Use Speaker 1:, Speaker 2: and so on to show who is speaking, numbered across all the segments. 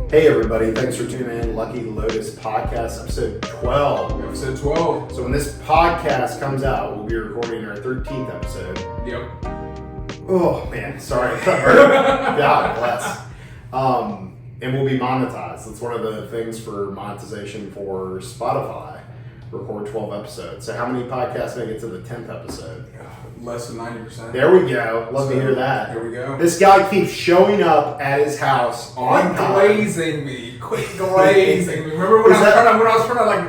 Speaker 1: Hey everybody, thanks for tuning in. Lucky Lotus Podcast, episode 12.
Speaker 2: Episode 12.
Speaker 1: So when this podcast comes out, we'll be recording our 13th episode.
Speaker 2: Yep.
Speaker 1: Oh man, sorry. God bless. And we'll be monetized. That's one of the things for monetization for Spotify. Record 12 episodes. So how many podcasts make it to the 10th episode?
Speaker 2: Less than 90%.
Speaker 1: There we go. Love to hear that.
Speaker 2: There we go.
Speaker 1: This guy keeps showing up at his house on time.
Speaker 2: Glazing me. Quit glazing me. Remember when I was trying to like...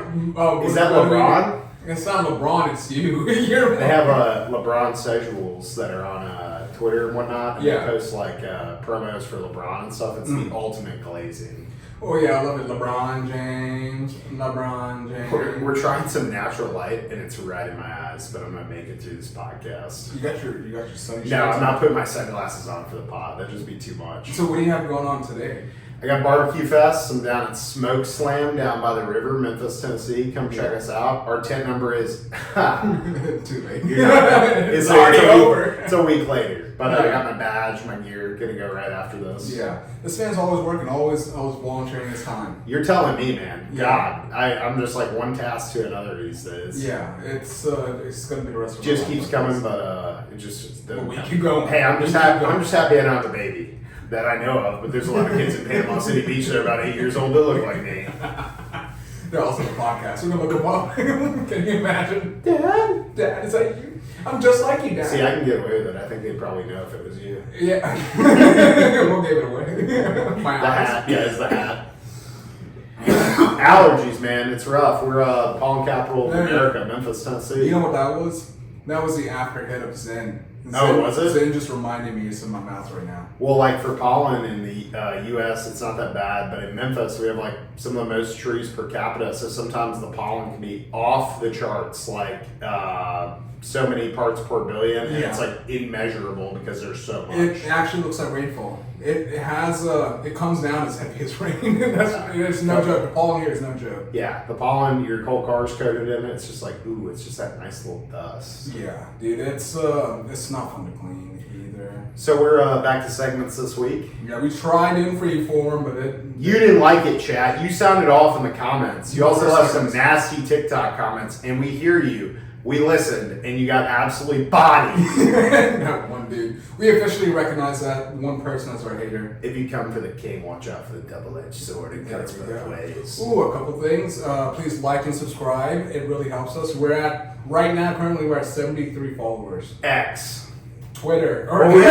Speaker 1: is that LeBron?
Speaker 2: It's not LeBron, it's you.
Speaker 1: They have LeBron schedules that are on Twitter and whatnot. And
Speaker 2: yeah.
Speaker 1: They post like promos for LeBron and stuff. It's the ultimate glazing.
Speaker 2: Oh yeah, I love it. LeBron James.
Speaker 1: We're trying some natural light and it's right in my eyes, but I'm gonna make it through this podcast.
Speaker 2: You got your sunshine.
Speaker 1: No, I'm not putting my sunglasses on for the pod. That'd just be too much.
Speaker 2: So what do you have going on today?
Speaker 1: I got BBQ Fest. I'm down at Smoke Slam down by the river, Memphis, Tennessee. Come check us out. Our tent number is
Speaker 2: too late.
Speaker 1: It's
Speaker 2: already over.
Speaker 1: It's a week later. But I got my badge, my gear, gonna go right after this.
Speaker 2: Yeah. This man's always working, always volunteering his time.
Speaker 1: You're telling me, man.
Speaker 2: Yeah.
Speaker 1: God, I'm just like one task to another these days.
Speaker 2: Yeah, it's gonna be the rest of
Speaker 1: Just keeps coming, but it just doesn't
Speaker 2: we
Speaker 1: come.
Speaker 2: keep going.
Speaker 1: Hey, I'm just happy I don't have a baby that I know of, but there's a lot of kids in Panama City Beach that are about 8 years old that look like me.
Speaker 2: They're also on the podcast. We're gonna look them up. Can you imagine? Dad, is that you? I'm just like you, Dad.
Speaker 1: See, I can get away with it. I think they'd probably know if it was you.
Speaker 2: Yeah. We'll give it away. My eyes.
Speaker 1: Hat. Yeah, it's the hat. Allergies, man. It's rough. We're the pollen capital of America, Memphis, Tennessee.
Speaker 2: You know what that was? That was the afterhead of Zen.
Speaker 1: Oh, was it?
Speaker 2: Zen just reminded me it's in my mouth right now.
Speaker 1: Well, like for pollen in the U.S., it's not that bad, but in Memphis, we have like some of the most trees per capita, so sometimes the pollen can be off the charts, like so many parts per billion, and it's like immeasurable because there's so much.
Speaker 2: It actually looks like rainfall. It has it comes down as heavy as rain. It's no joke. The pollen here is no joke.
Speaker 1: Yeah, the pollen, your whole car's coated in it. It's just like, ooh, it's just that nice little dust.
Speaker 2: Yeah, dude, it's not fun to clean either.
Speaker 1: So we're back to segments this week.
Speaker 2: Yeah, we tried doing freeform, but
Speaker 1: you didn't like it, chat. You sounded off in the comments. You also left some nasty TikTok comments, and we hear you. We listened, and you got absolutely bodied.
Speaker 2: Not one dude. We officially recognize that one person as our hater.
Speaker 1: If you come for the king, watch out for the double-edged sword. It cuts both ways.
Speaker 2: Ooh, a couple things. Please like and subscribe. It really helps us. Currently we're at 73 followers.
Speaker 1: X.
Speaker 2: Twitter.
Speaker 1: Well, we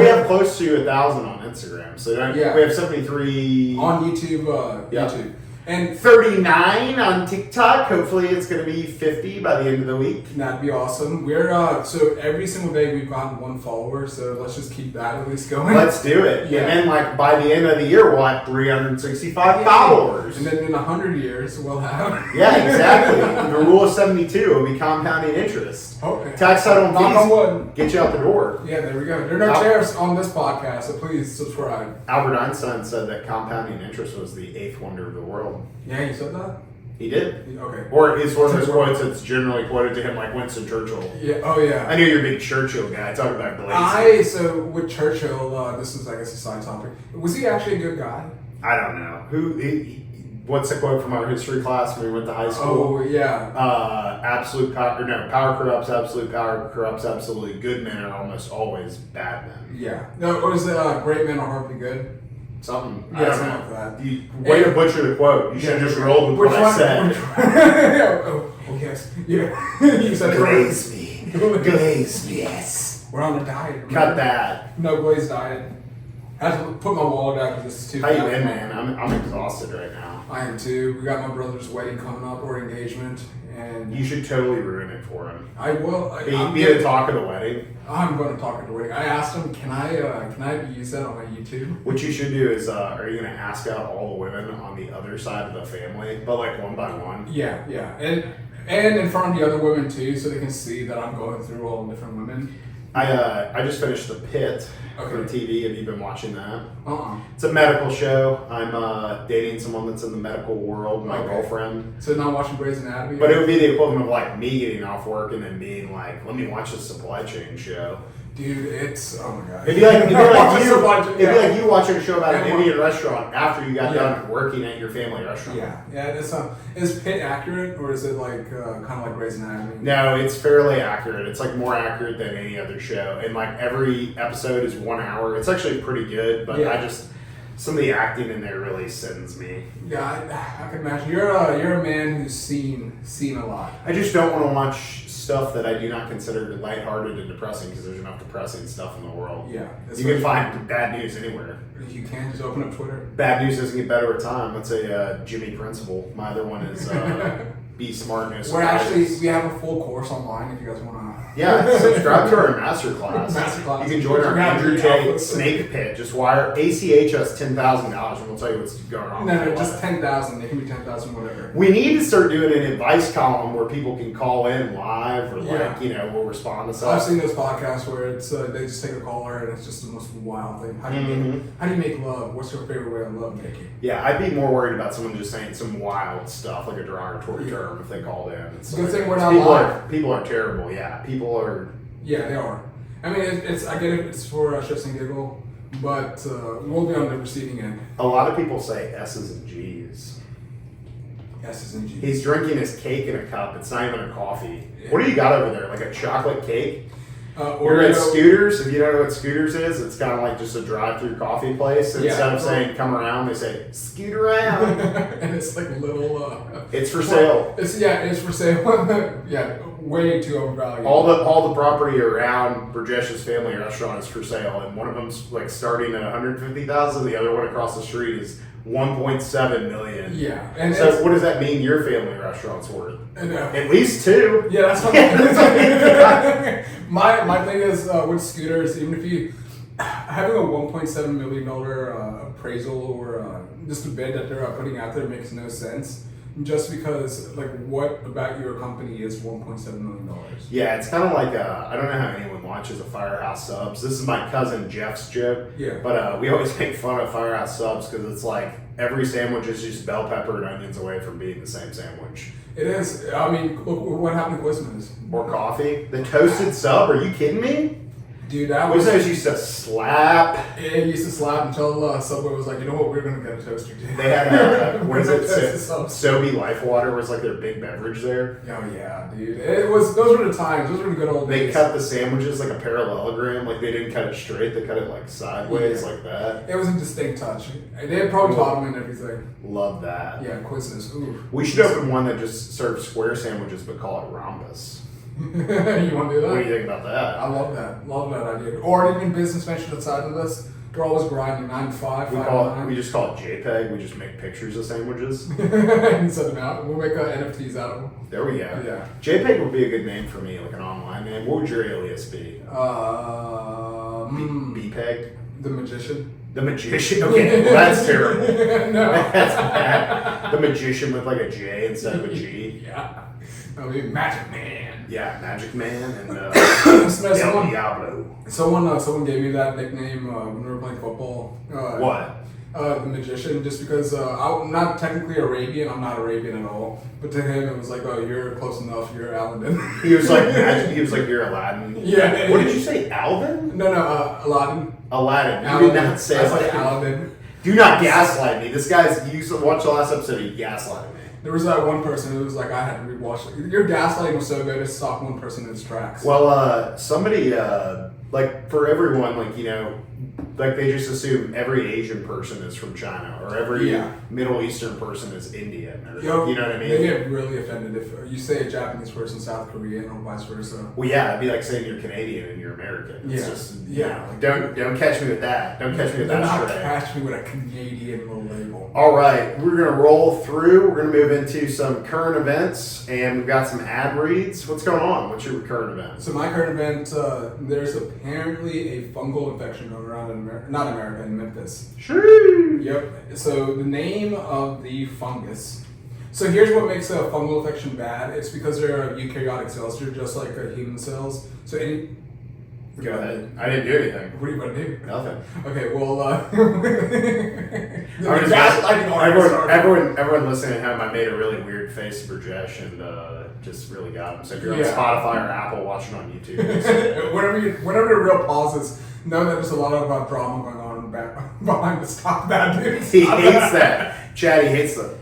Speaker 1: have close to 1,000 on Instagram. So we have 73
Speaker 2: on YouTube. YouTube.
Speaker 1: And 39 on TikTok. Hopefully it's going to be 50 by the end of the week.
Speaker 2: That'd be awesome. We're so every single day we've gotten one follower, so let's just keep that at least going.
Speaker 1: Let's do it.
Speaker 2: Yeah.
Speaker 1: And then like by the end of the year we'll have 365 followers.
Speaker 2: And then in 100 years we'll have
Speaker 1: Yeah, exactly. The rule of 72 will be compounding interest.
Speaker 2: Okay.
Speaker 1: Tax title
Speaker 2: Knock on wood.
Speaker 1: Get you out the door.
Speaker 2: Yeah, there we go. There are no tariffs on this podcast, so please subscribe.
Speaker 1: Albert Einstein said that compounding interest was the eighth wonder of the world.
Speaker 2: Yeah, you said that?
Speaker 1: He did.
Speaker 2: Okay.
Speaker 1: Or it's one of those quotes that's generally quoted to him like Winston Churchill.
Speaker 2: Yeah. Oh, yeah.
Speaker 1: I knew you're a big Churchill guy. Talk about glazing.
Speaker 2: So with Churchill, this is, I guess, a side topic. Was he actually a good guy?
Speaker 1: I don't know. What's the quote from our history class when we went to high school?
Speaker 2: Oh, yeah.
Speaker 1: Power corrupts, absolute power corrupts absolutely. Good men are almost always bad men.
Speaker 2: Yeah. No, or was it great men are hardly good?
Speaker 1: Something.
Speaker 2: Yeah,
Speaker 1: I don't
Speaker 2: something
Speaker 1: know.
Speaker 2: like that.
Speaker 1: Way to butcher the quote. You should have just rolled with what I said.
Speaker 2: Oh, yes. Yeah. You said
Speaker 1: Glaze me. Glaze me, yes.
Speaker 2: We're on a diet. Remember?
Speaker 1: Cut that.
Speaker 2: No glazed diet. I had to put my wallet out because it's too
Speaker 1: How you been, man? I'm exhausted right now.
Speaker 2: I am too. We got my brother's wedding coming up, or engagement, and
Speaker 1: you should totally ruin it for him.
Speaker 2: I will.
Speaker 1: Be the talk of the wedding.
Speaker 2: I'm going to talk at the wedding. I asked him, can I use that on my YouTube?
Speaker 1: What you should do is, are you going to ask out all the women on the other side of the family, but like one by one?
Speaker 2: Yeah, and in front of the other women too, so they can see that I'm going through all the different women.
Speaker 1: I just finished The Pit
Speaker 2: for
Speaker 1: TV. Have you been watching that?
Speaker 2: Uh-uh.
Speaker 1: It's a medical show. I'm dating someone that's in the medical world, my girlfriend.
Speaker 2: So not watching Grey's Anatomy?
Speaker 1: But it would be the equivalent of like me getting off work and then being like, let me watch the supply chain show.
Speaker 2: Dude, it's oh my god.
Speaker 1: It'd be like you watching a show about an
Speaker 2: Yeah.
Speaker 1: Indian restaurant after you got done working at your family restaurant.
Speaker 2: Yeah. Is Pitt accurate or is it like kind of like Grey's Anatomy?
Speaker 1: No, it's fairly accurate. It's like more accurate than any other show, and like every episode is 1 hour. It's actually pretty good, but some of the acting in there really sends me.
Speaker 2: Yeah, I can imagine. You're a man who's seen a lot.
Speaker 1: I just don't want to watch stuff that I do not consider lighthearted and depressing because there's enough depressing stuff in the world.
Speaker 2: Yeah.
Speaker 1: You can find bad news anywhere.
Speaker 2: You can just open up Twitter.
Speaker 1: Bad news doesn't get better with time. Let's say Jimmy Principle. My other one is Be Smart, No Surprises.
Speaker 2: We have a full course online if you guys want to.
Speaker 1: Yeah, subscribe to our masterclass. You can join our Andrew Tate Snake Pit. Just wire ACH us $10,000 and we'll tell you what's going on.
Speaker 2: No, just 10,000. It can be 10,000, whatever.
Speaker 1: We need to start doing an advice column where people can call in live or we'll respond to stuff.
Speaker 2: I've seen those podcasts where it's they just take a caller and it's just the most wild thing. How do you make love? What's your favorite way of love making?
Speaker 1: Yeah, I'd be more worried about someone just saying some wild stuff like a derogatory term if they called in. It's
Speaker 2: good
Speaker 1: like,
Speaker 2: thing we're not live.
Speaker 1: People are terrible. Yeah, people are.
Speaker 2: Yeah, they are. I mean, it's I get it. It's for shits and giggle, but we'll be on the receiving end.
Speaker 1: A lot of people say S's and G's.
Speaker 2: S's and G's.
Speaker 1: He's drinking his cake in a cup. It's not even a coffee. Yeah. What do you got over there? Like a chocolate cake? You're at Scooters. If you don't know what Scooters is, it's kind of like just a drive-through coffee place. Instead of saying "come around," they say "scoot around,"
Speaker 2: and it's like little.
Speaker 1: It's for sale.
Speaker 2: It's for sale. Yeah, way too overvalued.
Speaker 1: All the property around Brajesh's family restaurant is for sale, and one of them's like starting at $150,000. The other one across the street is $1.7 million.
Speaker 2: Yeah, and
Speaker 1: so what does that mean your family restaurant's worth? At least 2.
Speaker 2: Yeah, that's what my thing is with Scooters. Even if you having a $1.7 million appraisal or just a bid that they're putting out there makes no sense. Just because, like, what about your company is $1.7 million?
Speaker 1: Yeah, it's kind of like, I don't know how anyone watches a Firehouse Subs. This is my cousin Jeff's joke.
Speaker 2: Yeah.
Speaker 1: But we always make fun of Firehouse Subs because it's like every sandwich is just bell pepper and onions away from being the same sandwich.
Speaker 2: It is. I mean, look what happened to Quiznos.
Speaker 1: Or coffee. The toasted sub, are you kidding me?
Speaker 2: Dude, that was...
Speaker 1: Quiznos used to slap.
Speaker 2: It used to slap until Subway was like, you know what, we're going to get a toaster, dude.
Speaker 1: They had, what is it? Sobe Life Water was like their big beverage there.
Speaker 2: Oh, yeah, dude. Those were the times. Those were the good old days.
Speaker 1: They cut the sandwiches like a parallelogram. Like, they didn't cut it straight. They cut it, like, sideways, like that.
Speaker 2: It was a distinct touch. They had pro bottom and everything.
Speaker 1: Love that.
Speaker 2: Yeah, Quiznos. Ooh.
Speaker 1: We should open one that just serves square sandwiches but call it rhombus.
Speaker 2: You want to do that?
Speaker 1: What do you think about that?
Speaker 2: I love that. Love that idea. Or even business venture outside of this. We're always grinding 9 to 5.
Speaker 1: We just call it JPEG. We just make pictures of sandwiches.
Speaker 2: And send them out. We'll make NFTs out of them.
Speaker 1: There we go.
Speaker 2: Yeah.
Speaker 1: JPEG would be a good name for me, like an online name. What would your alias be? BPEG?
Speaker 2: The Magician.
Speaker 1: The Magician? Okay, well, that's terrible.
Speaker 2: No.
Speaker 1: That's bad. The Magician with like a J instead of a G.
Speaker 2: Yeah. That would be Magic Man.
Speaker 1: Yeah, Magic Man and El Diablo.
Speaker 2: Someone gave me that nickname when we were playing football.
Speaker 1: What?
Speaker 2: The Magician, just because I'm not technically Arabian. I'm not Arabian at all. But to him, it was like, oh, you're close enough. You're Aladdin.
Speaker 1: He was like magic. He was like, you're Aladdin.
Speaker 2: Yeah.
Speaker 1: What did you say, Alvin?
Speaker 2: No, Aladdin.
Speaker 1: Aladdin. You did not say
Speaker 2: I said Aladdin.
Speaker 1: Do not gaslight me. This guy's. You watched the last episode. He gaslighted me.
Speaker 2: There was that one person who was like, I had to rewatch it. Your gaslighting was so good, it stopped one person in his tracks.
Speaker 1: Well, somebody, like, for everyone, like, you know, like, they just assume every Asian person is from China, or every Middle Eastern person is Indian, or, you know what I mean?
Speaker 2: They get really offended if you say a Japanese person, South Korean, or vice versa.
Speaker 1: Well, yeah, it'd be like saying you're Canadian and you're American. It's just, you know,
Speaker 2: like,
Speaker 1: don't catch me with that. Don't catch me with that
Speaker 2: not
Speaker 1: stray.
Speaker 2: catch me with a Canadian little label.
Speaker 1: All right, we're going to roll through. We're going to move into some current events, and we've got some ad reads. What's going on? What's your current event?
Speaker 2: So my current event, there's apparently a fungal infection going around in in Memphis.
Speaker 1: Sure.
Speaker 2: Yep. So the name of the fungus. So here's what makes a fungal infection bad. It's because they're eukaryotic cells. They're just like human cells. So
Speaker 1: Go ahead. I didn't do anything.
Speaker 2: What are you going to do?
Speaker 1: Nothing.
Speaker 2: Okay, well,
Speaker 1: everyone listening at home, I made a really weird face to Brijesh and just really got him. So if you're on Spotify or Apple watching on YouTube,
Speaker 2: whenever the real pauses, know that there's a lot of drama going on behind the stop that dude.
Speaker 1: He hates that. Chad, he hates them.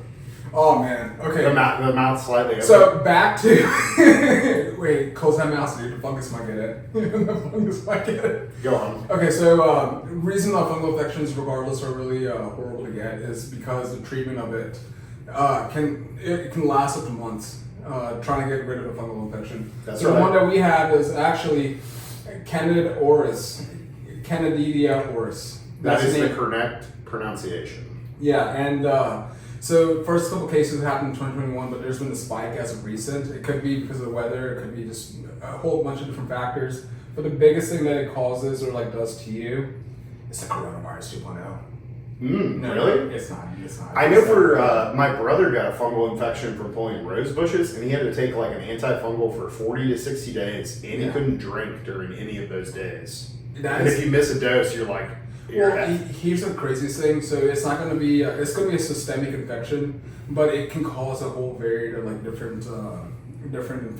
Speaker 2: Oh man. Okay.
Speaker 1: The mouth slightly open.
Speaker 2: So back to wait, close that mouth, dude. The fungus might get it. The fungus might get it.
Speaker 1: Go on.
Speaker 2: Okay, so reason that fungal infections, regardless, are really horrible to get is because the treatment of it can last up to months. Trying to get rid of a fungal infection.
Speaker 1: That's
Speaker 2: so
Speaker 1: right.
Speaker 2: The one that we have is actually Candida Auris. Candida Auris.
Speaker 1: That is the correct pronunciation.
Speaker 2: Yeah, and so first couple cases happened in 2021, but there's been a spike as of recent. It could be because of the weather, it could be just a whole bunch of different factors. But the biggest thing that it causes or does to you is the coronavirus 2.0. No,
Speaker 1: really?
Speaker 2: It's not.
Speaker 1: I know for my brother got a fungal infection from pulling rose bushes, and he had to take an antifungal for 40 to 60 days, and he couldn't drink during any of those days. If you miss a dose, you're like,
Speaker 2: here's the craziest thing. So it's not going to be it's going to be a systemic infection, but it can cause a whole variety of different different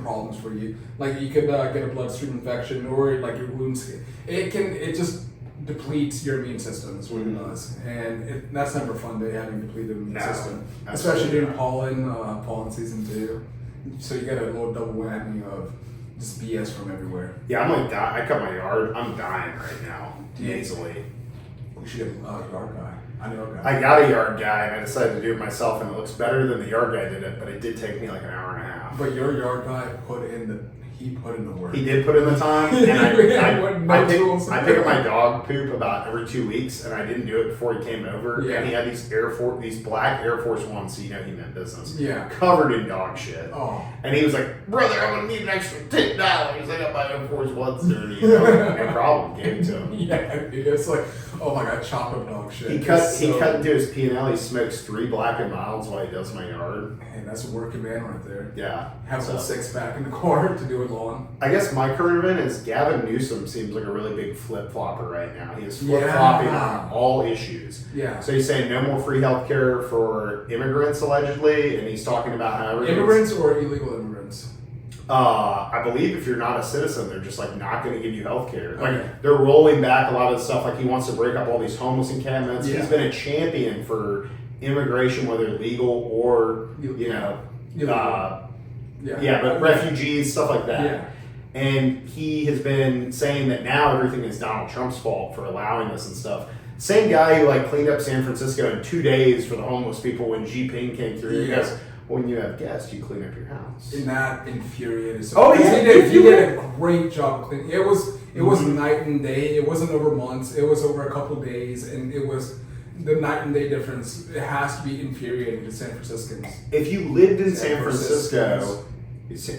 Speaker 2: problems for you. Like you could get a bloodstream infection, or your wounds. It just depletes your immune system is what it does, and that's never fun to having depleted immune system, especially during pollen season too. So you get a little double whammy of just BS from everywhere.
Speaker 1: Yeah, I'm I cut my yard. I'm dying right now. Nasally.
Speaker 2: We should get a yard guy. I know a guy.
Speaker 1: I got a yard guy, and I decided to do it myself, and it looks better than the yard guy did it, but it did take me an hour and a half.
Speaker 2: But your yard guy put in the work.
Speaker 1: He did put in the time, and I pick up my dog poop about every 2 weeks, and I didn't do it before he came over.
Speaker 2: Yeah.
Speaker 1: And he had these black Air Force Ones, so he meant business.
Speaker 2: Yeah.
Speaker 1: Covered in dog shit.
Speaker 2: Oh.
Speaker 1: And he was like, "Brother, I'm gonna need an extra $10. I got my Air Force Ones dirty." No problem. Gave it to him.
Speaker 2: Yeah, it's oh my god, chop up dog shit.
Speaker 1: He cut into his P&L. He smokes 3 Black and Milds while he does my yard.
Speaker 2: Hey, that's a working man right there.
Speaker 1: Yeah.
Speaker 2: Have a little 6-pack in the car to do it lawn.
Speaker 1: I guess my current event is Gavin Newsom seems like a really big flip-flopper right now. He is flip-flopping on all issues.
Speaker 2: Yeah.
Speaker 1: So he's saying no more free health care for immigrants, allegedly, and he's talking about how
Speaker 2: immigrants or illegal immigrants?
Speaker 1: I believe if you're not a citizen, they're just not going to give you health care. They're rolling back a lot of the stuff. He wants to break up all these homeless encampments. Yeah. He's been a champion for immigration, whether legal or but refugees, stuff like that.
Speaker 2: Yeah.
Speaker 1: And he has been saying that now everything is Donald Trump's fault for allowing this and stuff. Same guy who cleaned up San Francisco in 2 days for the homeless people when Xi came through. He goes, when you have guests, you clean up your house. And that
Speaker 2: infuriated.
Speaker 1: He
Speaker 2: did a great job of cleaning. It was night and day. It wasn't over months. It was over a couple of days, and it was the night and day difference. It has to be infuriating to San Franciscans.
Speaker 1: If you lived in San Francisco. If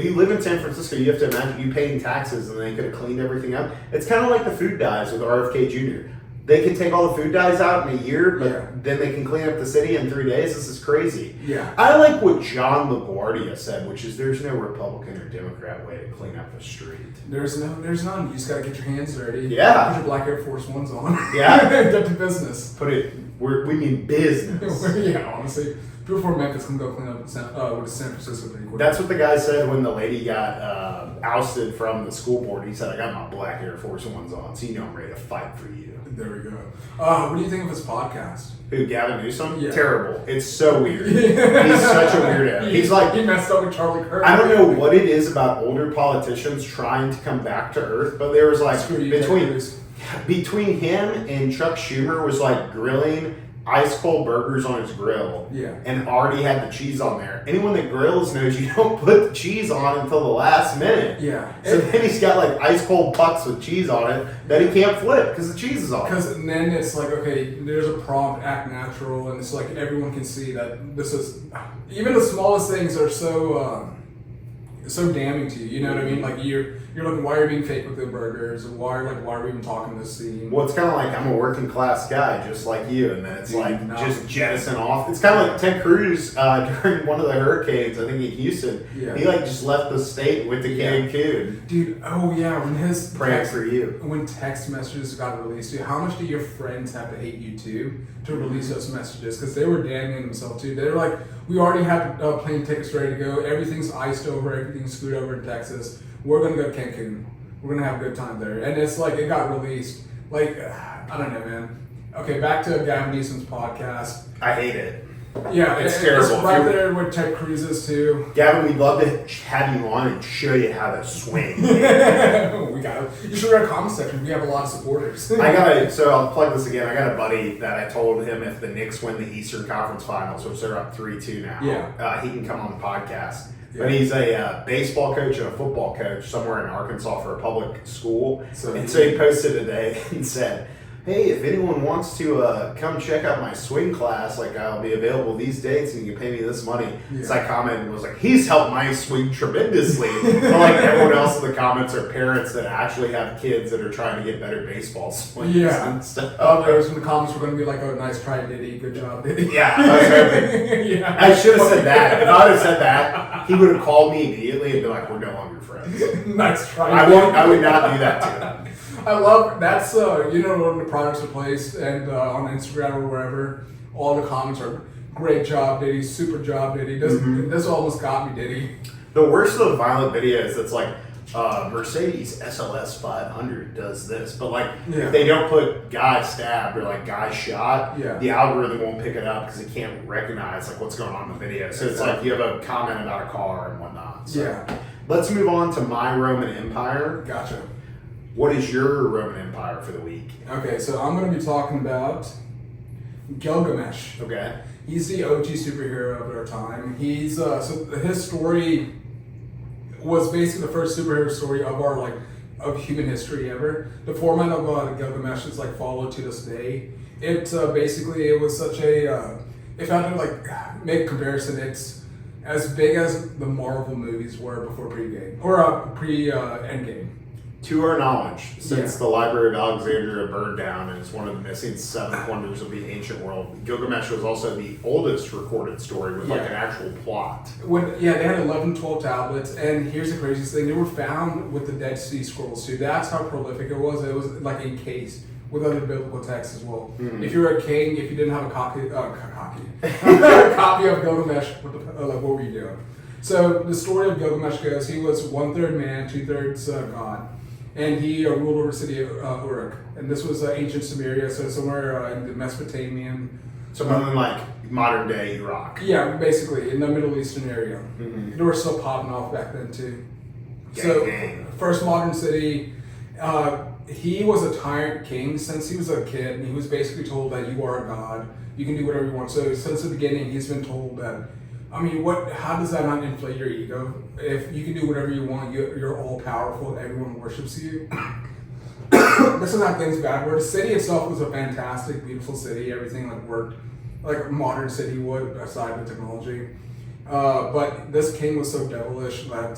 Speaker 1: you live in San Francisco, you have to imagine you paying taxes, and they could have cleaned everything up. It's kind of like the food dyes with RFK Jr. They can take all the food dyes out in a year, but then they can clean up the city in 3 days. This is crazy.
Speaker 2: Yeah.
Speaker 1: I like what John LaGuardia said, which is there's no Republican or Democrat way to clean up a street.
Speaker 2: There's none. You just got to get your hands dirty.
Speaker 1: Yeah.
Speaker 2: Put your black Air Force Ones on.
Speaker 1: Yeah.
Speaker 2: Get to business.
Speaker 1: We mean business.
Speaker 2: Yeah, honestly. People from Memphis can go clean up with San Francisco pretty quick.
Speaker 1: That's what the guy said when the lady got ousted from the school board. He said, "I got my black Air Force Ones on, so I'm ready to fight for you."
Speaker 2: There we go. What do you think of his podcast?
Speaker 1: Who, Gavin Newsom?
Speaker 2: Yeah.
Speaker 1: Terrible. It's so weird. He's such a weirdo.
Speaker 2: He messed up with Charlie Kirk.
Speaker 1: I don't know what it is about older politicians trying to come back to earth, but there was between him and Chuck Schumer was grilling ice cold burgers on his grill, and already had the cheese on there. Anyone that grills knows you don't put the cheese on until the last minute.
Speaker 2: Yeah.
Speaker 1: So then he's got ice cold pucks with cheese on it that he can't flip because the cheese is on.
Speaker 2: Because then it's okay, there's a prompt, act natural, and it's everyone can see that this is even the smallest things are so. so damning to you. You know what I mean? Like you're looking, why are you being fake with the burgers? Why are we even talking this scene?
Speaker 1: Well, it's kind of like I'm a working class guy, just like you, and then it's
Speaker 2: Dude,
Speaker 1: just jettison off. It's kind of like Ted Cruz during one of the hurricanes, I think in Houston.
Speaker 2: Yeah.
Speaker 1: He just left the state with the Cancun.
Speaker 2: Dude, oh yeah, when his
Speaker 1: Praying for you.
Speaker 2: When text messages got released, dude, how much do your friends have to hate you too to release those messages? Because they were damning themselves too. They were like, we already have plane tickets ready to go. Everything's iced over. Everything's screwed over in Texas. We're gonna go to Cancun. We're gonna have a good time there. And it's like it got released. Like I don't know, man. Okay, back to Gavin Newsom's podcast.
Speaker 1: I hate it.
Speaker 2: Yeah,
Speaker 1: it's terrible.
Speaker 2: It's right there with Ted Cruz's too.
Speaker 1: Gavin, we'd love to have you on and show you how to swing.
Speaker 2: We got it. You should read our comment section. We have a lot of supporters.
Speaker 1: So I'll plug this again. I got a buddy that I told him if the Knicks win the Eastern Conference Finals, which they're up 3-2 now, he can come on the podcast. Yeah. But he's a baseball coach and a football coach somewhere in Arkansas for a public school. So he posted today and said, hey, if anyone wants to come check out my swing class, I'll be available these dates and you can pay me this money. Yeah. So I commented and was like, he's helped my swing tremendously. But everyone else in the comments are parents that actually have kids that are trying to get better baseball swings and stuff.
Speaker 2: Others in the comments were going to be like, oh, nice try, Diddy. Good job, Diddy.
Speaker 1: Yeah, I was hoping. Yeah. I should have said that. If I would have said that, he would have called me immediately and been like, we're no longer friends.
Speaker 2: Nice try.
Speaker 1: I would not do that to him.
Speaker 2: I love that's when the products are placed and on Instagram or wherever, all the comments are great job, Diddy, super job, Diddy. This almost got me, Diddy.
Speaker 1: The worst of the violent videos that's like Mercedes SLS 500 does this, but if they don't put guy stabbed or guy shot, the algorithm won't pick it up because it can't recognize what's going on in the video. So it's like you have a comment about a car and whatnot. So let's move on to my Roman Empire.
Speaker 2: Gotcha.
Speaker 1: What is your Roman Empire for the week?
Speaker 2: Okay, so I'm going to be talking about Gilgamesh.
Speaker 1: Okay.
Speaker 2: He's the OG superhero of our time. He's so his story was basically the first superhero story of our of human history ever. The format of Gilgamesh is followed to this day. It basically it was such a if I had to make a comparison, it's as big as the Marvel movies were before pre-game or pre-Endgame.
Speaker 1: To our knowledge, since the Library of Alexandria burned down and is one of the missing 7 wonders of the ancient world, Gilgamesh was also the oldest recorded story with an actual plot.
Speaker 2: They had 11, 12 tablets, and here's the craziest thing: they were found with the Dead Sea Scrolls too. That's how prolific it was. It was encased with other biblical texts as well. Mm-hmm. If you were a king, if you didn't have a copy of Gilgamesh, what were you doing? So the story of Gilgamesh goes: he was 1/3 man, 2/3 god. And he ruled over the city of Uruk. And this was ancient Samaria, so somewhere in the Mesopotamian.
Speaker 1: Somewhere in modern day Iraq.
Speaker 2: Yeah, basically, in the Middle Eastern area. Mm-hmm. They were still popping off back then, too. First modern city. He was a tyrant king since he was a kid, and he was basically told that you are a god. You can do whatever you want. So since the beginning, he's been told that. How does that not inflate your ego? If you can do whatever you want, you're all powerful, everyone worships you. This is not things bad. Where the city itself was a fantastic, beautiful city. Everything worked like a modern city would, aside the technology. But this king was so devilish that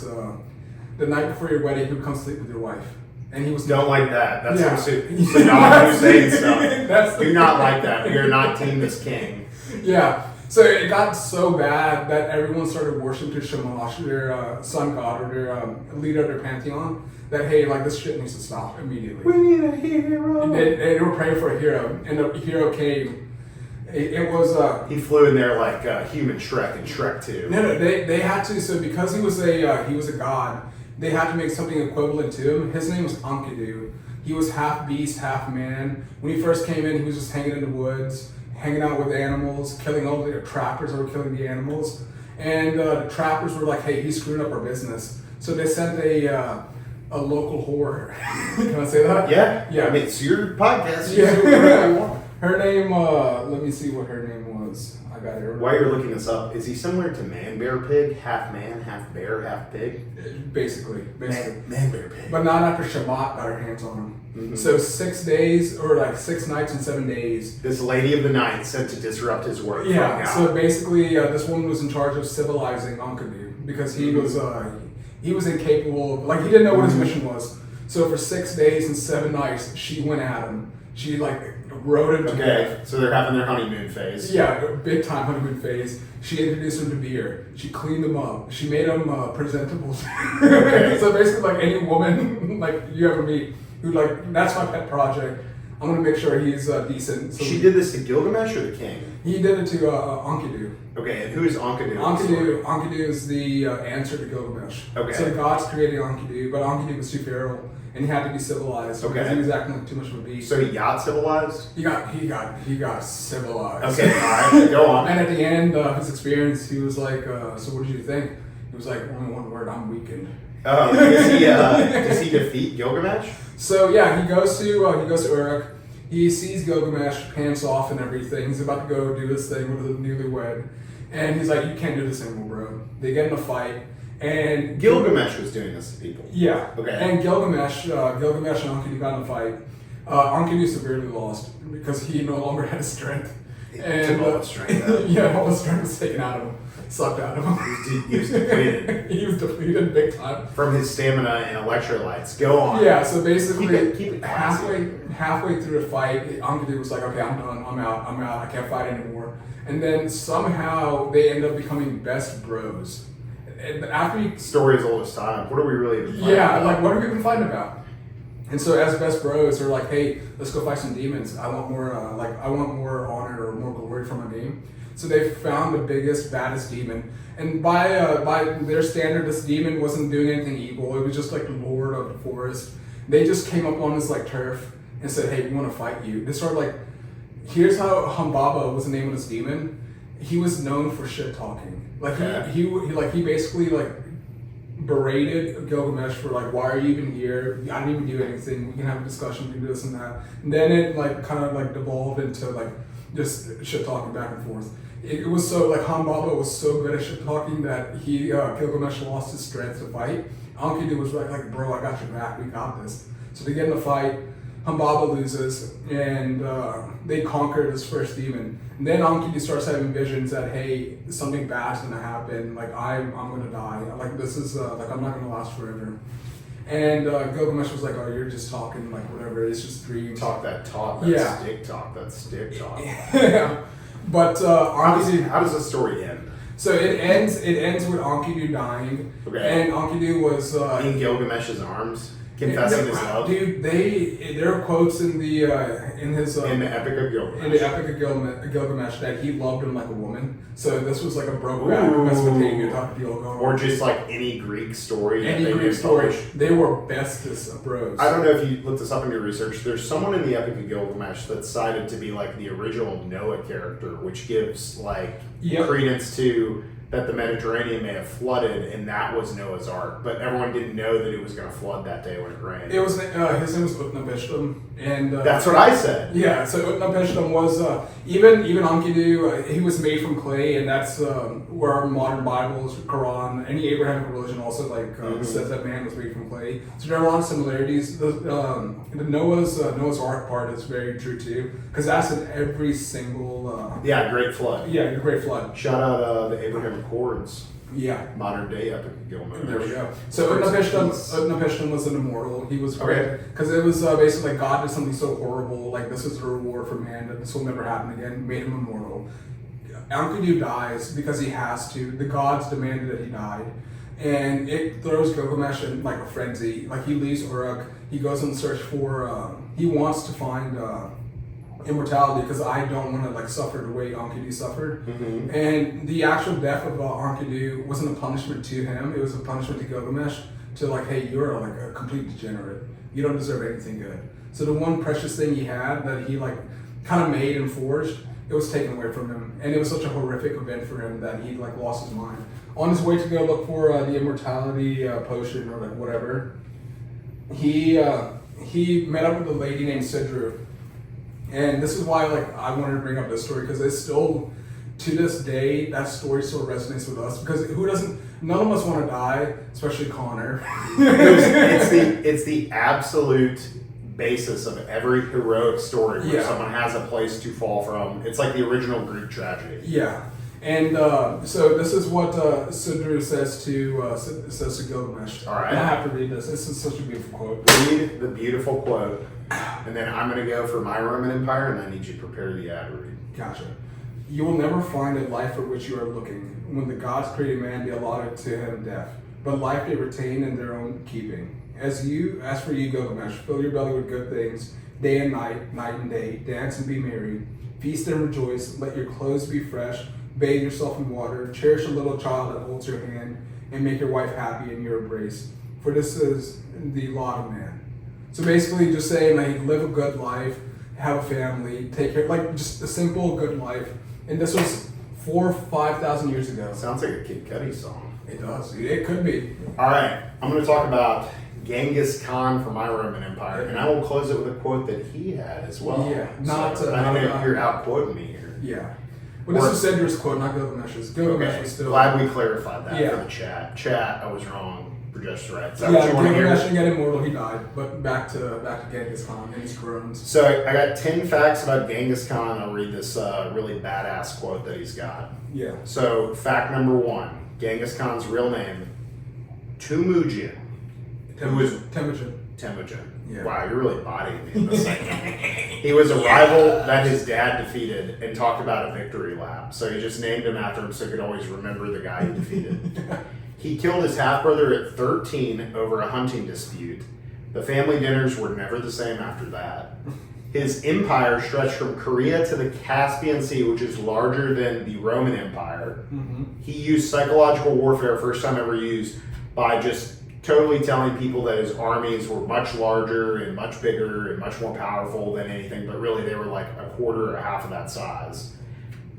Speaker 2: the night before your wedding, he would come sleep with your wife. And he was
Speaker 1: don't like that. That's Saddam Hussein stuff. Do not like that. We are not team this king.
Speaker 2: Yeah. So it got so bad that everyone started worshiping Shamash, their sun god or their leader of their pantheon. That this shit needs to stop immediately.
Speaker 1: We need a hero.
Speaker 2: They were praying for a hero, and the hero came. It was
Speaker 1: he flew in there like human Shrek in Shrek 2.
Speaker 2: No, they had to. So because he was a god, they had to make something equivalent to him. His name was Enkidu. He was half beast, half man. When he first came in, he was just hanging in the woods, hanging out with animals, killing all the trappers that were killing the animals. And the trappers were like, hey, he's screwing up our business. So they sent a local whore. Can I say that?
Speaker 1: Yeah.
Speaker 2: Yeah.
Speaker 1: It's your podcast.
Speaker 2: Yeah. Her name, let me see what her name was. I got it.
Speaker 1: While you're looking this up, is he similar to Man Bear Pig? Half man, half bear, half pig?
Speaker 2: Basically.
Speaker 1: Man Bear Pig.
Speaker 2: But not after Shabbat got her hands on him. Mm-hmm. So 6 days, or 6 nights and 7 days.
Speaker 1: This lady of the night sent to disrupt his work.
Speaker 2: Yeah, so basically this woman was in charge of civilizing Enkidu because he was he was incapable of, like, he didn't know what his mission was. So for 6 days and 7 nights, she went at him. She, like, rode him to death.
Speaker 1: So they're having their honeymoon phase.
Speaker 2: Yeah, big time honeymoon phase. She introduced him to beer. She cleaned him up. She made him presentable.
Speaker 1: Okay.
Speaker 2: So basically, like, any woman like you ever meet who, like, that's my pet project. I'm gonna make sure he's decent. So
Speaker 1: She did this to Gilgamesh or the king?
Speaker 2: He did it to Enkidu.
Speaker 1: Okay, and who is Enkidu?
Speaker 2: Enkidu is the answer to Gilgamesh.
Speaker 1: Okay.
Speaker 2: So the gods created Enkidu, but Enkidu was too feral and he had to be civilized because he was acting like too much of a beast.
Speaker 1: So he got civilized?
Speaker 2: He got civilized.
Speaker 1: Okay, alright, go on.
Speaker 2: And at the end of his experience, he was like, so what did you think? He was like, only one word, I'm weakened.
Speaker 1: Oh, does he defeat Gilgamesh?
Speaker 2: So yeah, he goes to Uruk. He sees Gilgamesh, pants off and everything. He's about to go do this thing with the newlywed. And he's like, you can't do this anymore, bro. They get in a fight. And
Speaker 1: Gilgamesh was doing this to people.
Speaker 2: Yeah.
Speaker 1: Okay.
Speaker 2: And Gilgamesh and Enkidu got in a fight. Enkidu severely lost because he no longer had strength. And
Speaker 1: all the strength out.
Speaker 2: Yeah, all the strength was taken out of him, sucked out of him.
Speaker 1: He was depleted.
Speaker 2: He was depleted big time.
Speaker 1: From his stamina and electrolytes. Go on.
Speaker 2: Yeah, so basically,
Speaker 1: keep it classy.
Speaker 2: halfway through the fight, Enkidu was like, okay, I'm done, I'm out, I can't fight anymore. And then somehow they end up becoming best bros. And after he...
Speaker 1: Story as old as time. What are we really even fighting
Speaker 2: Yeah,
Speaker 1: about?
Speaker 2: like, what are we even fighting about? And so as best bros, they're like, hey, let's go fight some demons. I want more, I want more honor or more glory from my name. So they found the biggest, baddest demon. And by their standard, this demon wasn't doing anything evil. It was just like the lord of the forest. They just came up on his like turf and said, hey, we want to fight you. They started like, here's how Humbaba was the name of this demon. He was known for shit talking. Like he basically like berated Gilgamesh for like, why are you even here? I didn't even do anything. We can have a discussion. We can do this and that. And then it like kind of like devolved into like just shit talking back and forth. It was so like Humbaba was so good at shit talking that Gilgamesh lost his strength to fight. Enkidu was like, bro, I got your back. We got this. So they get in a fight. Humbaba loses, and they conquer this first demon. And then Enkidu starts having visions that, hey, something bad's gonna happen. Like I'm gonna die. Like this is like I'm not gonna last forever. And Gilgamesh was like, oh, you're just talking, like whatever. It's just dreams.
Speaker 1: Talk. That's stick talk. That's stick talk.
Speaker 2: Yeah. But Enkidu.
Speaker 1: How does the story end?
Speaker 2: So it ends with Enkidu dying.
Speaker 1: Okay.
Speaker 2: And Enkidu was
Speaker 1: in Gilgamesh's arms. Confessing his love.
Speaker 2: Dude, there are quotes in the in his
Speaker 1: in the Epic of Gilgamesh.
Speaker 2: In the Epic of Gilgamesh that he loved him like a woman. So this was like a broke back Mesopotamia type of deal going on.
Speaker 1: Or just like any Greek story.
Speaker 2: Any Greek story. They were bestest of bros.
Speaker 1: I don't know if you looked this up in your research. There's someone in the Epic of Gilgamesh that's cited to be like the original Noah character, which gives like credence to that the Mediterranean may have flooded, and that was Noah's Ark. But everyone didn't know that it was going to flood that day when it rained.
Speaker 2: It was his name was Utnapishtim, and
Speaker 1: that's what I said.
Speaker 2: Yeah, so Utnapishtim was even Enkidu. He was made from clay, and that's where our modern Bibles, Quran, any Abrahamic religion also says that man was made from clay. So there are a lot of similarities. The Noah's Ark part is very true too, because that's in every single.
Speaker 1: Great flood.
Speaker 2: Yeah, the Great Flood.
Speaker 1: Shout out the Abraham Accords.
Speaker 2: Yeah.
Speaker 1: Modern day Epic of Gilgamesh.
Speaker 2: There we go. So Utnapishtim was an immortal. He was great because it was basically like God did something so horrible, like this is the reward for man, that this will never happen again. Made him immortal. Enkidu dies because he has to. The gods demanded that he died, and it throws Gilgamesh in like a frenzy. Like he leaves Uruk. He goes on search for. He wants to find. Immortality, because I don't want to like suffer the way Enkidu suffered. Mm-hmm. And the actual death of Enkidu wasn't a punishment to him, it was a punishment to Gilgamesh to like, hey, you're like a complete degenerate, you don't deserve anything good. So the one precious thing he had that he like kind of made and forged, it was taken away from him, and it was such a horrific event for him that he like lost his mind. On his way to go look for the immortality potion or like whatever, he met up with a lady named Sidru. And this is why, like, I wanted to bring up this story, because it's still, to this day, that story still resonates with us. Because who doesn't? None of us want to die, especially Connor.
Speaker 1: it's the absolute basis of every heroic story where someone has a place to fall from. It's like the original Greek tragedy.
Speaker 2: Yeah, And so this is what Sidru says to Gilgamesh.
Speaker 1: All right.
Speaker 2: And I have to read this. This is such a beautiful quote.
Speaker 1: Read the beautiful quote, and then I'm going to go for my Roman Empire, and I need you to prepare the ad read.
Speaker 2: Gotcha. You will never find a life for which you are looking. When the gods created man, they allotted to him death, but life they retain in their own keeping. As for you, Gilgamesh, fill your belly with good things, day and night, night and day. Dance and be merry, feast and rejoice. Let your clothes be fresh. Bathe yourself in water. Cherish a little child that holds your hand, and make your wife happy in your embrace. For this is the lot of man. So basically, just saying, like, live a good life, have a family, take care, like just a simple good life. And this was 4,000 or 5,000 years ago.
Speaker 1: Sounds like a Kid Cudi song.
Speaker 2: It does. It could be.
Speaker 1: All right, I'm going to talk about Genghis Khan for my Roman Empire, and I will close it with a quote that he had as well.
Speaker 2: Yeah,
Speaker 1: I don't know if you're out quoting me here.
Speaker 2: Yeah. Well, this was Sidru's quote, not Gilgamesh's. Gilgamesh was still.
Speaker 1: Glad we clarified that for the chat. Chat, I was wrong. Brijesh right. So
Speaker 2: Gilgamesh didn't get immortal, he died. But back to Genghis Khan and his groans.
Speaker 1: So I got 10 facts about Genghis Khan. I'll read this really badass quote that he's got.
Speaker 2: Yeah.
Speaker 1: So fact number 1, Genghis Khan's real name, Temujin. Temujin.
Speaker 2: Yeah.
Speaker 1: Wow, you're really bodying me in this thing. He was a rival that his dad defeated and talked about a victory lap. So he just named him after him so he could always remember the guy he defeated. He killed his half-brother at 13 over a hunting dispute. The family dinners were never the same after that. His empire stretched from Korea to the Caspian Sea, which is larger than the Roman Empire. Mm-hmm. He used psychological warfare, first time ever used, by just totally telling people that his armies were much larger and much bigger and much more powerful than anything, but really they were like a quarter or half of that size.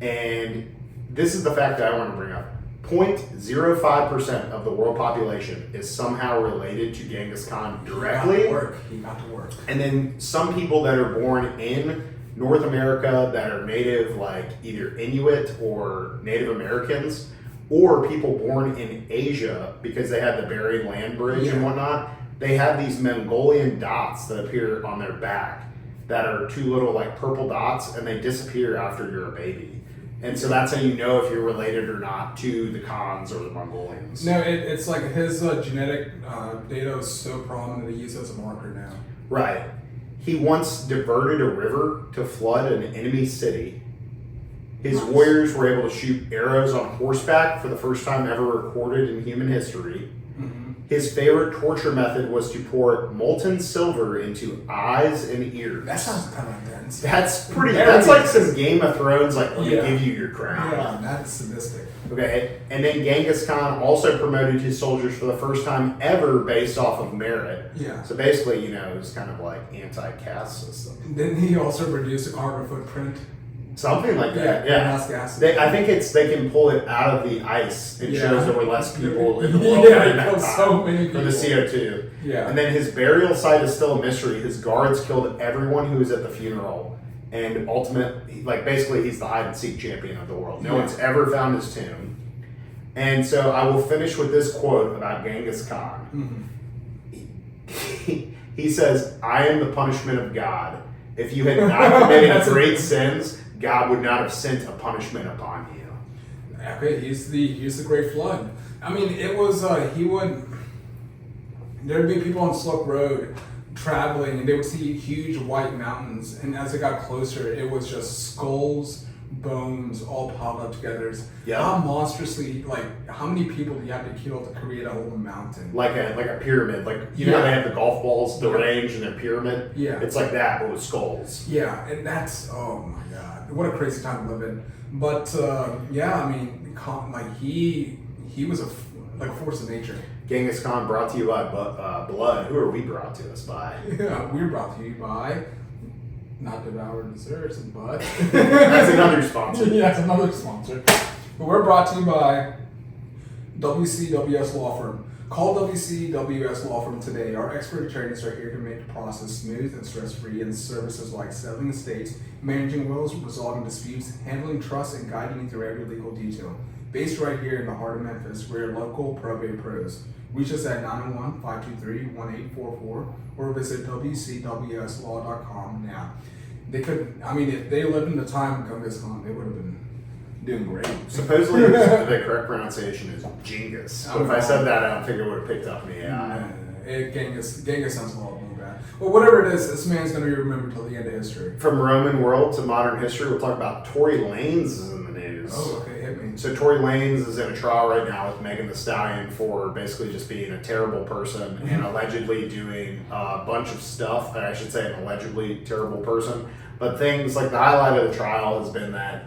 Speaker 1: And this is the fact that I want to bring up. 0.05% of the world population is somehow related to Genghis Khan directly.
Speaker 2: He got to work.
Speaker 1: And then some people that are born in North America that are native, like either Inuit or Native Americans, or people born in Asia because they had the Bering Land Bridge and whatnot, they have these Mongolian dots that appear on their back that are 2 little like purple dots, and they disappear after you're a baby. And so that's how you know if you're related or not to the Khans or the Mongolians.
Speaker 2: No, it's like his genetic data is so prominent that he uses as a marker now.
Speaker 1: Right. He once diverted a river to flood an enemy city. His warriors were able to shoot arrows on horseback for the first time ever recorded in human history. Mm-hmm. His favorite torture method was to pour molten silver into eyes and ears.
Speaker 2: That sounds kind of intense.
Speaker 1: That's pretty. That's like some Game of Thrones. Like, let me give you your crown.
Speaker 2: Yeah, that is sadistic.
Speaker 1: Okay, and then Genghis Khan also promoted his soldiers for the first time ever based off of merit.
Speaker 2: Yeah.
Speaker 1: So basically, it was kind of like anti-caste system.
Speaker 2: Didn't he also reduce the carbon footprint?
Speaker 1: Something like that, yeah.
Speaker 2: Gas.
Speaker 1: I think they can pull it out of the ice. It shows there were less people in the world
Speaker 2: during that time so many people.
Speaker 1: for the CO2.
Speaker 2: Yeah.
Speaker 1: And then his burial site is still a mystery. His guards killed everyone who was at the funeral. And basically he's the hide and seek champion of the world. No one's ever found his tomb. And so I will finish with this quote about Genghis Khan. Mm-hmm. He says, "I am the punishment of God. If you had not committed great sins, God would not have sent a punishment upon you."
Speaker 2: Okay, he's the great flood. I mean, it was there'd be people on Slope Road traveling, and they would see huge white mountains, and as it got closer, it was just skulls, bones, all piled up together.
Speaker 1: Yeah.
Speaker 2: How monstrously, how many people do you have to kill to create a whole mountain?
Speaker 1: Like a pyramid. You know they have the golf balls, the range, and their pyramid?
Speaker 2: Yeah.
Speaker 1: It's like that, but with skulls.
Speaker 2: Yeah, and that's, oh my God, what a crazy time to live in. But, I mean, he was a force of nature.
Speaker 1: Genghis Khan brought to you by Blood. Who are we brought to us by?
Speaker 2: Yeah, we're brought to you by, not Devour Desserts, but...
Speaker 1: That's another sponsor.
Speaker 2: Yeah, that's another sponsor. But we're brought to you by WCWS Law Firm. Call WCWS Law Firm today. Our expert attorneys are here to make the process smooth and stress-free in services like settling estates, managing wills, resolving disputes, handling trusts, and guiding you through every legal detail. Based right here in the heart of Memphis, we're local probate pros. Reach us at 901-523-1844 or visit WCWSlaw.com now. If they lived in the time of Genghis Khan, they would have been Doing great.
Speaker 1: Supposedly, the correct pronunciation is Genghis. But if I said that, I don't think it would have picked up in the AI.
Speaker 2: Genghis sounds a lot more bad. Well, whatever it is, this man's going to be remembered till the end of history.
Speaker 1: From Roman world to modern history, we'll talk about Tory Lanez is in the news.
Speaker 2: Oh, okay, hit me.
Speaker 1: So Tory Lanez is in a trial right now with Megan Thee Stallion for basically just being a terrible person and allegedly doing a bunch of stuff. I should say an allegedly terrible person. But things like the highlight of the trial has been that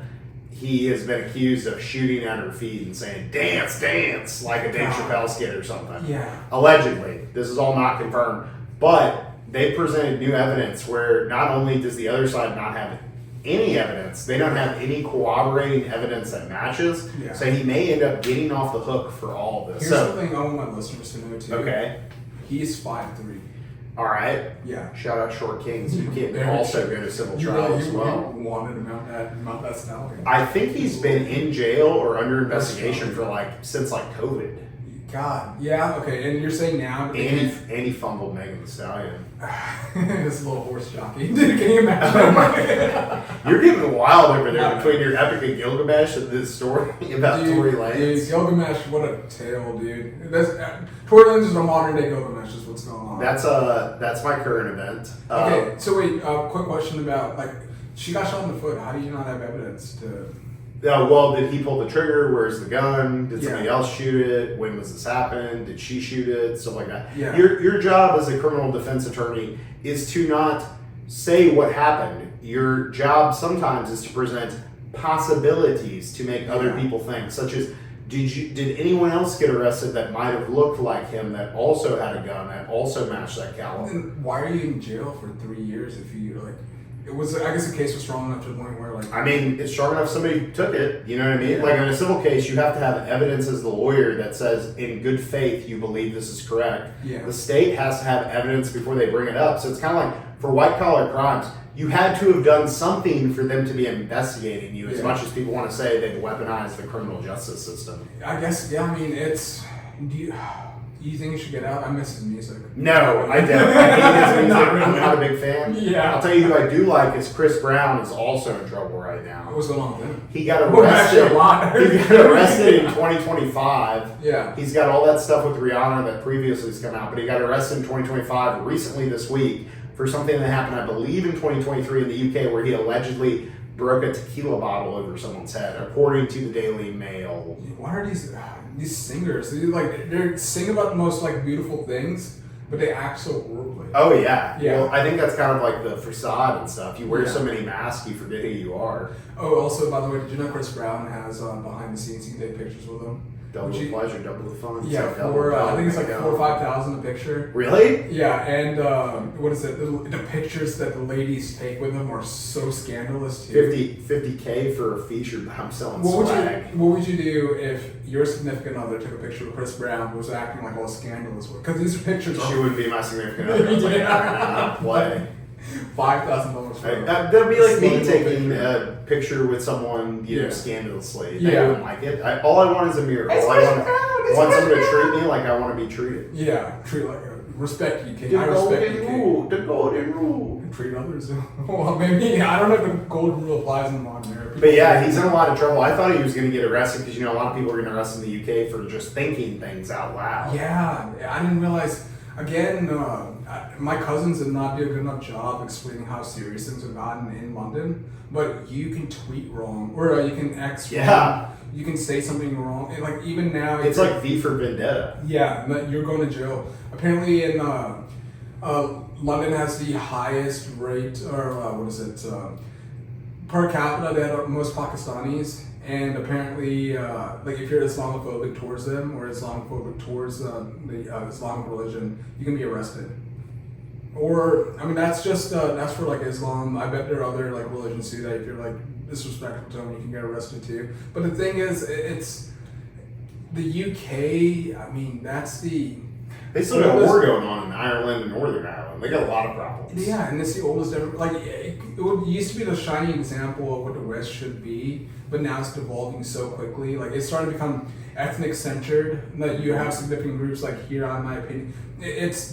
Speaker 1: he has been accused of shooting at her feet and saying, dance, dance, like a Dave Chappelle skit or something.
Speaker 2: Yeah.
Speaker 1: Allegedly. This is all not confirmed. But they presented new evidence where not only does the other side not have any evidence, they don't have any corroborating evidence that matches.
Speaker 2: Yeah.
Speaker 1: So he may end up getting off the hook for all of this.
Speaker 2: Here's something I want my listeners to know too.
Speaker 1: Okay.
Speaker 2: He's 5'3".
Speaker 1: All right.
Speaker 2: Yeah.
Speaker 1: Shout out Short Kings. You can
Speaker 2: Very
Speaker 1: also
Speaker 2: true.
Speaker 1: go to civil trial as well.
Speaker 2: You wanted to mount that stallion.
Speaker 1: I think he's been in jail or under investigation for since COVID.
Speaker 2: God, yeah, okay, and you're saying now...
Speaker 1: And he fumbled Megan Thee Stallion.
Speaker 2: This little horse jockey. Can you imagine?
Speaker 1: You're getting wild over there between your Epic of Gilgamesh and this story about Tory Lanez.
Speaker 2: Dude, Gilgamesh, what a tale, dude. Tory Lanez is a modern day Gilgamesh, is what's going on.
Speaker 1: That's my current event.
Speaker 2: Okay, so wait, quick question about, she got shot in the foot. How do you not have evidence to...
Speaker 1: Well, did he pull the trigger? Where's the gun? Did somebody else shoot it? When was this happen? Did she shoot it? Stuff like that.
Speaker 2: Yeah.
Speaker 1: Your job as a criminal defense attorney is to not say what happened. Your job sometimes is to present possibilities to make other people think, such as, did anyone else get arrested that might have looked like him that also had a gun that also matched that caliber?
Speaker 2: And why are you in jail for 3 years if you It was, I guess, the case was strong enough to the point where,
Speaker 1: I mean, it's strong enough somebody took it, you know what I mean?
Speaker 2: Yeah.
Speaker 1: Like, in a civil case, you have to have evidence as the lawyer that says, in good faith, you believe this is correct.
Speaker 2: Yeah.
Speaker 1: The state has to have evidence before they bring it up. So it's kind of like, for white-collar crimes, you had to have done something for them to be investigating you, as much as people want to say they've weaponized the criminal justice system.
Speaker 2: I guess, yeah, I mean, it's... Do you think you should get out? I miss his music.
Speaker 1: No, I don't. I hate his music. I'm not a big fan.
Speaker 2: Yeah.
Speaker 1: I'll tell you who I do like is Chris Brown is also in trouble right now.
Speaker 2: What's going on with him?
Speaker 1: He got arrested.
Speaker 2: A lot.
Speaker 1: He got arrested in 2025.
Speaker 2: Yeah.
Speaker 1: He's got all that stuff with Rihanna that previously has come out, but he got arrested in 2025 recently this week for something that happened, I believe, in 2023 in the UK where he allegedly broke a tequila bottle over someone's head, according to the Daily Mail.
Speaker 2: Why are these singers? They sing about the most beautiful things, but they act so horribly.
Speaker 1: Oh yeah.
Speaker 2: Yeah.
Speaker 1: Well, I think that's kind of like the facade and stuff. You wear so many masks, you forget who you are.
Speaker 2: Oh, also, by the way, did you know Chris Brown has behind the scenes? You can take pictures with him.
Speaker 1: Double the pleasure, double the fun.
Speaker 2: Yeah, I think it's like 4,000 or 5,000 a picture.
Speaker 1: Really?
Speaker 2: Yeah, and what is it? The pictures that the ladies take with him are so scandalous too.
Speaker 1: 50K for a feature, but I'm selling
Speaker 2: What
Speaker 1: swag.
Speaker 2: would you do if your significant other took a picture with Chris Brown who was acting like all scandalous? Because these are pictures.
Speaker 1: She wouldn't be my significant other. I was like, not play.
Speaker 2: $5,000 for
Speaker 1: that'd be like me taking a picture with someone, scandalously.
Speaker 2: Yeah.
Speaker 1: I wouldn't like it. All I want is a miracle. I want someone to treat me like I want to be treated.
Speaker 2: Yeah, treat like respect you, King.
Speaker 1: The
Speaker 2: I respect you,
Speaker 1: golden rule.
Speaker 2: King.
Speaker 1: The golden rule.
Speaker 2: Treat others. Well, maybe I don't know if the golden rule applies in modern era.
Speaker 1: But yeah, he's in a lot of trouble. I thought he was going to get arrested because a lot of people are getting arrested in the UK for just thinking things out loud.
Speaker 2: Yeah, I didn't realize. Again, my cousins did not do a good enough job explaining how serious things have gotten in London. But you can tweet wrong, or you can X wrong.
Speaker 1: Yeah.
Speaker 2: You can say something wrong. And even now,
Speaker 1: It's like V for Vendetta.
Speaker 2: Yeah, you're going to jail. Apparently, in London has the highest rate, or what is it, per capita. They have most Pakistanis. And apparently, if you're Islamophobic towards them or Islamophobic towards the Islamic religion, you can be arrested. Or, I mean, that's just that's for Islam. I bet there are other religions too that if you're disrespectful to them, you can get arrested too. But the thing is, it's the UK. I mean, that's the.
Speaker 1: They still got a war going on in Ireland and Northern Ireland. They got a lot of problems.
Speaker 2: Yeah, and it's the oldest ever. It used to be the shining example of what the West should be, but now it's devolving so quickly. It's starting to become ethnic centered. That you have significant groups here, in my opinion,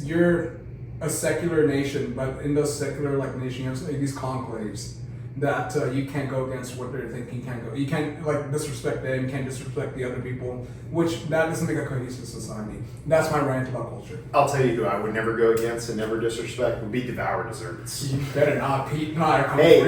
Speaker 2: you're a secular nation, but in those secular nations, you have these conclaves. that you can't go against what they're thinking. You can't like disrespect them. You can't disrespect the other people. Which that doesn't make a cohesive society. That's my rant about culture.
Speaker 1: I'll tell you who I would never go against and never disrespect would be Devour Desserts.
Speaker 2: You better not, Pete. Not
Speaker 1: hey,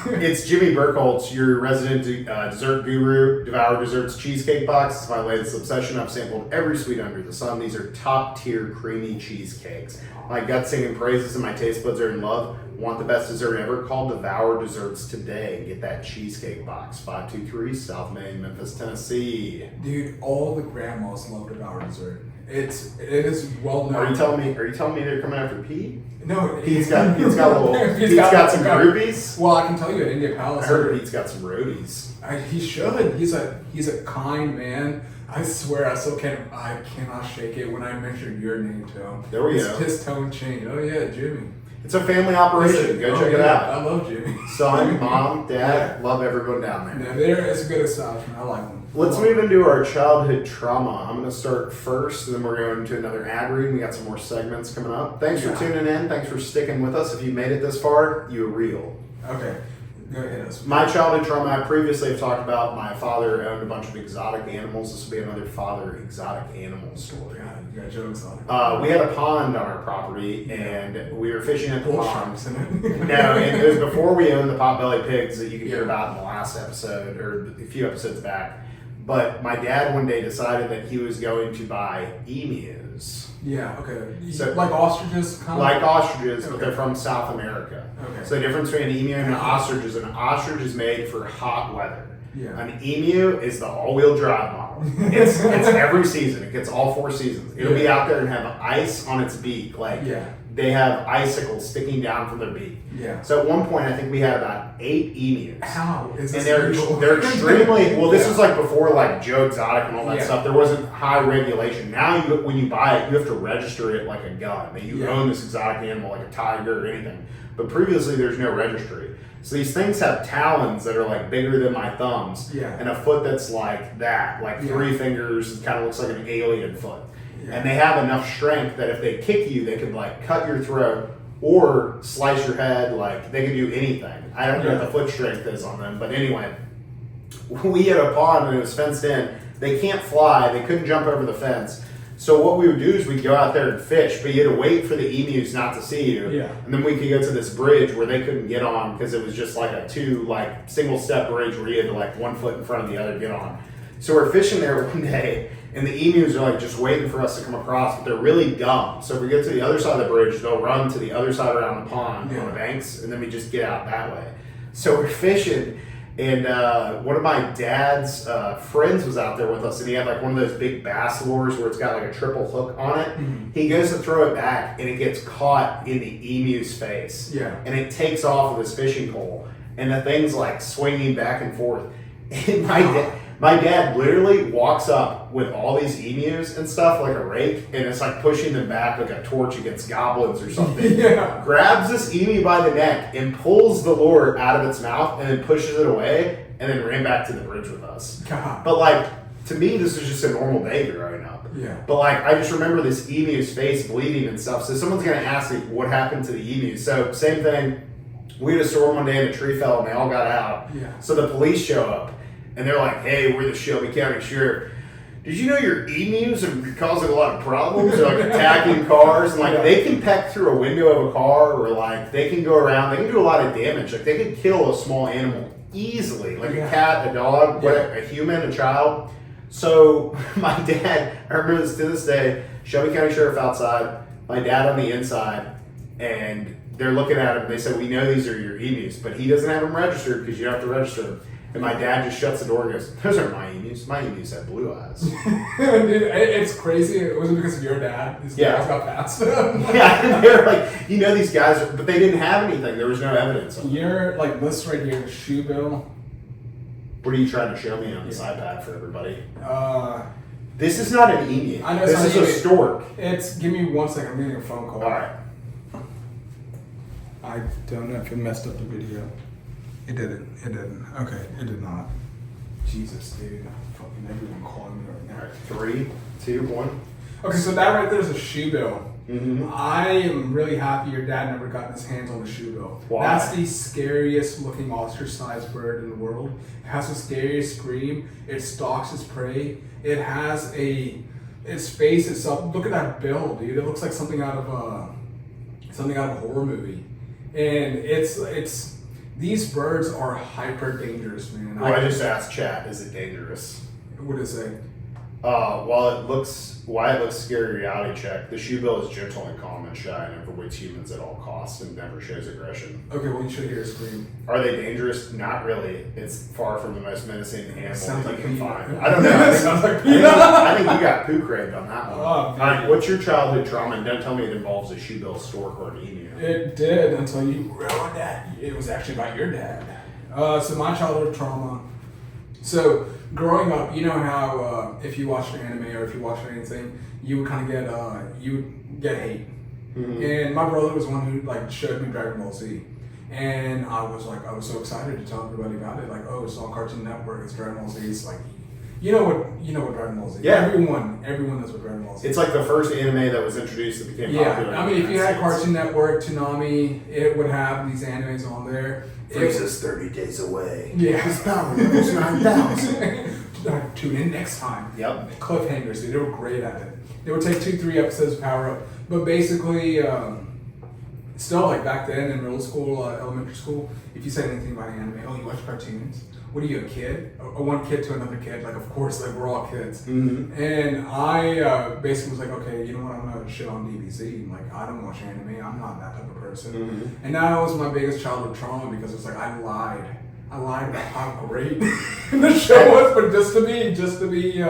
Speaker 1: it's Jimmy Burkholz, your resident dessert guru. Devour Desserts cheesecake box is my latest obsession. I've sampled every sweet under the sun. These are top tier creamy cheesecakes. My gut's singing praises and my taste buds are in love. Want the best dessert ever? Call Devour Desserts today and get that cheesecake box. 523 South Main, Memphis, Tennessee.
Speaker 2: Dude, all the grandmas love Devour Dessert. It is well known.
Speaker 1: Are you telling me they're coming after Pete?
Speaker 2: No,
Speaker 1: Pete's got some groupies.
Speaker 2: Well, I can tell you at India Palace.
Speaker 1: I heard Pete's got some roadies.
Speaker 2: He should. He's a kind man. I swear, I cannot shake it when I mention your name to him.
Speaker 1: There we go.
Speaker 2: His tone changed. Oh yeah, Jimmy.
Speaker 1: It's a family operation. Go check it out.
Speaker 2: I love Jimmy.
Speaker 1: Son, mom, dad, love everyone down there.
Speaker 2: Yeah, it's a good establishment. I like them.
Speaker 1: Let's move into our childhood trauma. I'm going to start first, and then we're going to another ad read. We got some more segments coming up. Thanks for tuning in. Thanks for sticking with us. If you made it this far, you're real.
Speaker 2: Okay. Go ahead.
Speaker 1: My childhood trauma, I previously have talked about my father owned a bunch of exotic animals. This will be another father exotic animal story.
Speaker 2: You got jokes on it.
Speaker 1: We had a pond on our property, and we were fishing at the pond.
Speaker 2: No,
Speaker 1: and it was before we owned the potbelly pigs that you could hear about in the last episode, or a few episodes back. But my dad one day decided that he was going to buy emus.
Speaker 2: Yeah, okay. So, like ostriches? Kind of?
Speaker 1: Like ostriches, but they're from South America.
Speaker 2: Okay.
Speaker 1: So the difference between an emu and an ostrich is made for hot weather.
Speaker 2: Yeah.
Speaker 1: An emu is the all-wheel drive model. It's every season. It gets all 4 seasons. It'll be out there and have ice on its beak. They have icicles sticking down from their beak.
Speaker 2: Yeah.
Speaker 1: So at one point, I think we had about 8 emus.
Speaker 2: How is this
Speaker 1: And they're extremely, well, this was like before like Joe Exotic and all that stuff. There wasn't high regulation. Now when you buy it, you have to register it like a gun. That you own this exotic animal like a tiger or anything. But previously, there's no registry. So these things have talons that are like bigger than my thumbs.
Speaker 2: Yeah.
Speaker 1: And a foot that's like that, like 3 fingers. It kind of looks like an alien foot.
Speaker 2: Yeah.
Speaker 1: And they have enough strength that if they kick you, they could like cut your throat or slice your head. Like they can do anything. I don't know what the foot strength is on them, but anyway, we had a pond and it was fenced in. They can't fly. They couldn't jump over the fence. So what we would do is we'd go out there and fish, but you had to wait for the emus not to see you.
Speaker 2: Yeah.
Speaker 1: And then we could go to this bridge where they couldn't get on because it was just like a single step bridge where you had to like 1 foot in front of the other to get on. So we're fishing there one day, and the emus are like just waiting for us to come across, but they're really dumb. So if we get to the other side of the bridge, they'll run to the other side around the pond on the banks, and then we just get out that way. So we're fishing, and one of my dad's friends was out there with us, and he had like one of those big bass lures where it's got like a triple hook on it. Mm-hmm. He goes to throw it back, and it gets caught in the emu's face.
Speaker 2: Yeah.
Speaker 1: And it takes off with his fishing pole, and the thing's like swinging back and forth. And my dad literally walks up with all these emus and stuff like a rake, and it's like pushing them back like a torch against goblins or something. Grabs this emu by the neck and pulls the lure out of its mouth and then pushes it away and then ran back to the bridge with us.
Speaker 2: God.
Speaker 1: But like, to me, this was just a normal day growing up.
Speaker 2: Yeah.
Speaker 1: But like, I just remember this emu's face bleeding and stuff. So someone's going to ask me what happened to the emu. So same thing. We had a storm one day and a tree fell and they all got out.
Speaker 2: Yeah.
Speaker 1: So the police show up. And they're like, hey, we're the Shelby County Sheriff. Did you know your emus are causing a lot of problems? They're like attacking cars. And like they can peck through a window of a car or like they can go around. They can do a lot of damage. Like they can kill a small animal easily. Like a cat, a dog, a human, a child. So my dad, I remember this to this day, Shelby County Sheriff outside, my dad on the inside. And they're looking at him. They said, we know these are your emus. But he doesn't have them registered because you have to register them. And my dad just shuts the door and goes, those aren't my emus. My emus have blue eyes.
Speaker 2: Dude, it's crazy. It wasn't because of your dad. These guys got passed.
Speaker 1: And they're like, you know these guys, but they didn't have anything. There was no evidence of it.
Speaker 2: You're like this right here, the shoe bill.
Speaker 1: What are you trying to show me on this iPad for everybody?
Speaker 2: This
Speaker 1: is not an emu.
Speaker 2: I know
Speaker 1: this is a stork.
Speaker 2: Give me 1 second. I'm getting a phone call.
Speaker 1: All right.
Speaker 2: I don't know if it messed up the video. It didn't. Okay, it did not. Jesus, dude. Fucking everyone calling me right now.
Speaker 1: All right, 3, 2, 1.
Speaker 2: Okay, so that right there is a shoe bill.
Speaker 1: Mm-hmm.
Speaker 2: I am really happy your dad never got his hands on the shoebill.
Speaker 1: Why?
Speaker 2: That's the scariest looking ostracized bird in the world. It has the scariest scream. It stalks its prey. It has its face itself. Look at that bill, dude. It looks like something out of a horror movie. And it's these birds are hyper dangerous, man.
Speaker 1: Well, I just asked chat, is it dangerous?
Speaker 2: What did it say?
Speaker 1: Why it looks scary, reality check. The shoebill is gentle and calm and shy and avoids humans at all costs and never shows aggression.
Speaker 2: Okay, well, you should hear a scream.
Speaker 1: Are they dangerous? Not really. It's far from the most menacing animal
Speaker 2: Sounds
Speaker 1: that
Speaker 2: like
Speaker 1: you can
Speaker 2: Peanut.
Speaker 1: find. I don't know.
Speaker 2: Sounds like
Speaker 1: I
Speaker 2: Peanut.
Speaker 1: think you got poo craved on that one.
Speaker 2: Oh,
Speaker 1: All right, what's your childhood trauma? And don't tell me it involves a shoebill, stork, or an emu.
Speaker 2: It did until you ruined that. It was actually about your dad. So my childhood trauma. So growing up, you know how if you watched anime or if you watched anything, you would kind of get hate.
Speaker 1: Mm-hmm.
Speaker 2: And my brother was one who like showed me Dragon Ball Z, and I was so excited to tell everybody about it. Like, oh, it's on Cartoon Network. It's Dragon Ball Z. It's like, you know what Dragon Ball Z.
Speaker 1: Yeah.
Speaker 2: Everyone knows what Dragon Ball Z.
Speaker 1: It's like the first anime that was introduced that became popular.
Speaker 2: Yeah, I mean, if you had Cartoon Network, Toonami, it would have these animes on there.
Speaker 1: Frieza's 30 days away.
Speaker 2: Yeah.
Speaker 1: His power levels 9,000.
Speaker 2: Tune in next time.
Speaker 1: Yep.
Speaker 2: Cliffhangers, dude. They were great at it. They would take 2-3 episodes to power up. But basically, still like back then in middle school, elementary school, if you said anything about anime, oh, you watch cartoons? What are you, a kid? Or one kid to another kid? Like, of course, like we're all kids.
Speaker 1: Mm-hmm.
Speaker 2: And I basically was like, okay, you know what? I'm gonna shit on DBZ. Like, I don't watch anime. I'm not that type of person.
Speaker 1: Mm-hmm.
Speaker 2: And that was my biggest childhood trauma because it's like I lied about how great the show was, but just to be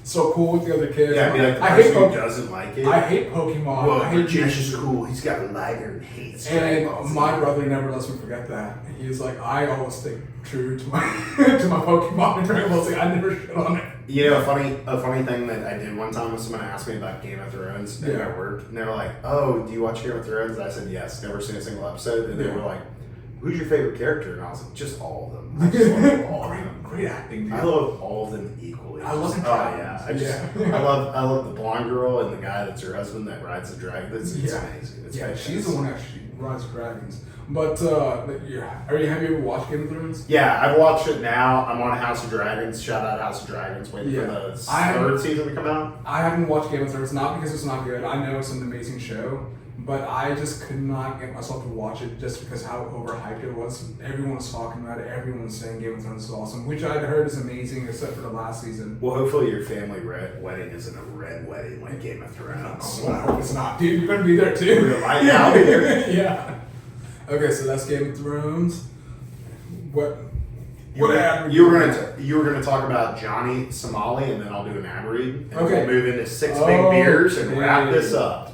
Speaker 2: so cool with the other kids.
Speaker 1: Yeah, be like the
Speaker 2: I hate
Speaker 1: person who doesn't like it.
Speaker 2: I hate Pokemon.
Speaker 1: Whoa,
Speaker 2: I hate
Speaker 1: Brijesh is cool. He's got a lighter and hates
Speaker 2: And
Speaker 1: Dragon Ball Z.
Speaker 2: my brother never lets me forget that. He's like, I always stick true to my to my Pokemon and Dragon Ball Z. I never shit on it.
Speaker 1: You know, a funny thing that I did one time was someone asked me about Game of Thrones at my work, and they were like, "Oh, do you watch Game of Thrones?" And I said, "Yes." Never seen a single episode, and they were like, "Who's your favorite character?" And I was like, "Just all of them. I just love all of them.
Speaker 2: Great acting, dude.
Speaker 1: I love all of them equally.
Speaker 2: I love the
Speaker 1: yeah.
Speaker 2: dragons.
Speaker 1: I love the blonde girl and the guy that's her husband that rides the dragon. It's amazing. It's fantastic.
Speaker 2: She's the one that actually rides dragons. But have you ever watched Game of Thrones?
Speaker 1: Yeah, I've watched it now. I'm on House of Dragons. Shout out House of Dragons. Waiting for the third season to come out. I
Speaker 2: haven't watched Game of Thrones, not because it's not good. I know it's an amazing show, but I just could not get myself to watch it just because how overhyped it was. Everyone was talking about it. Everyone was saying Game of Thrones is awesome, which I'd heard is amazing except for the last season.
Speaker 1: Well, hopefully your family wedding isn't a red wedding like Game of Thrones.
Speaker 2: Well, I hope it's not. Dude, you're going to be there too.
Speaker 1: Yeah, I'll be there.
Speaker 2: Yeah. Okay, so that's Game of Thrones.
Speaker 1: You were gonna talk about Johnny Somali, and then I'll do an ad read, and we'll move into six big beers and wrap this up.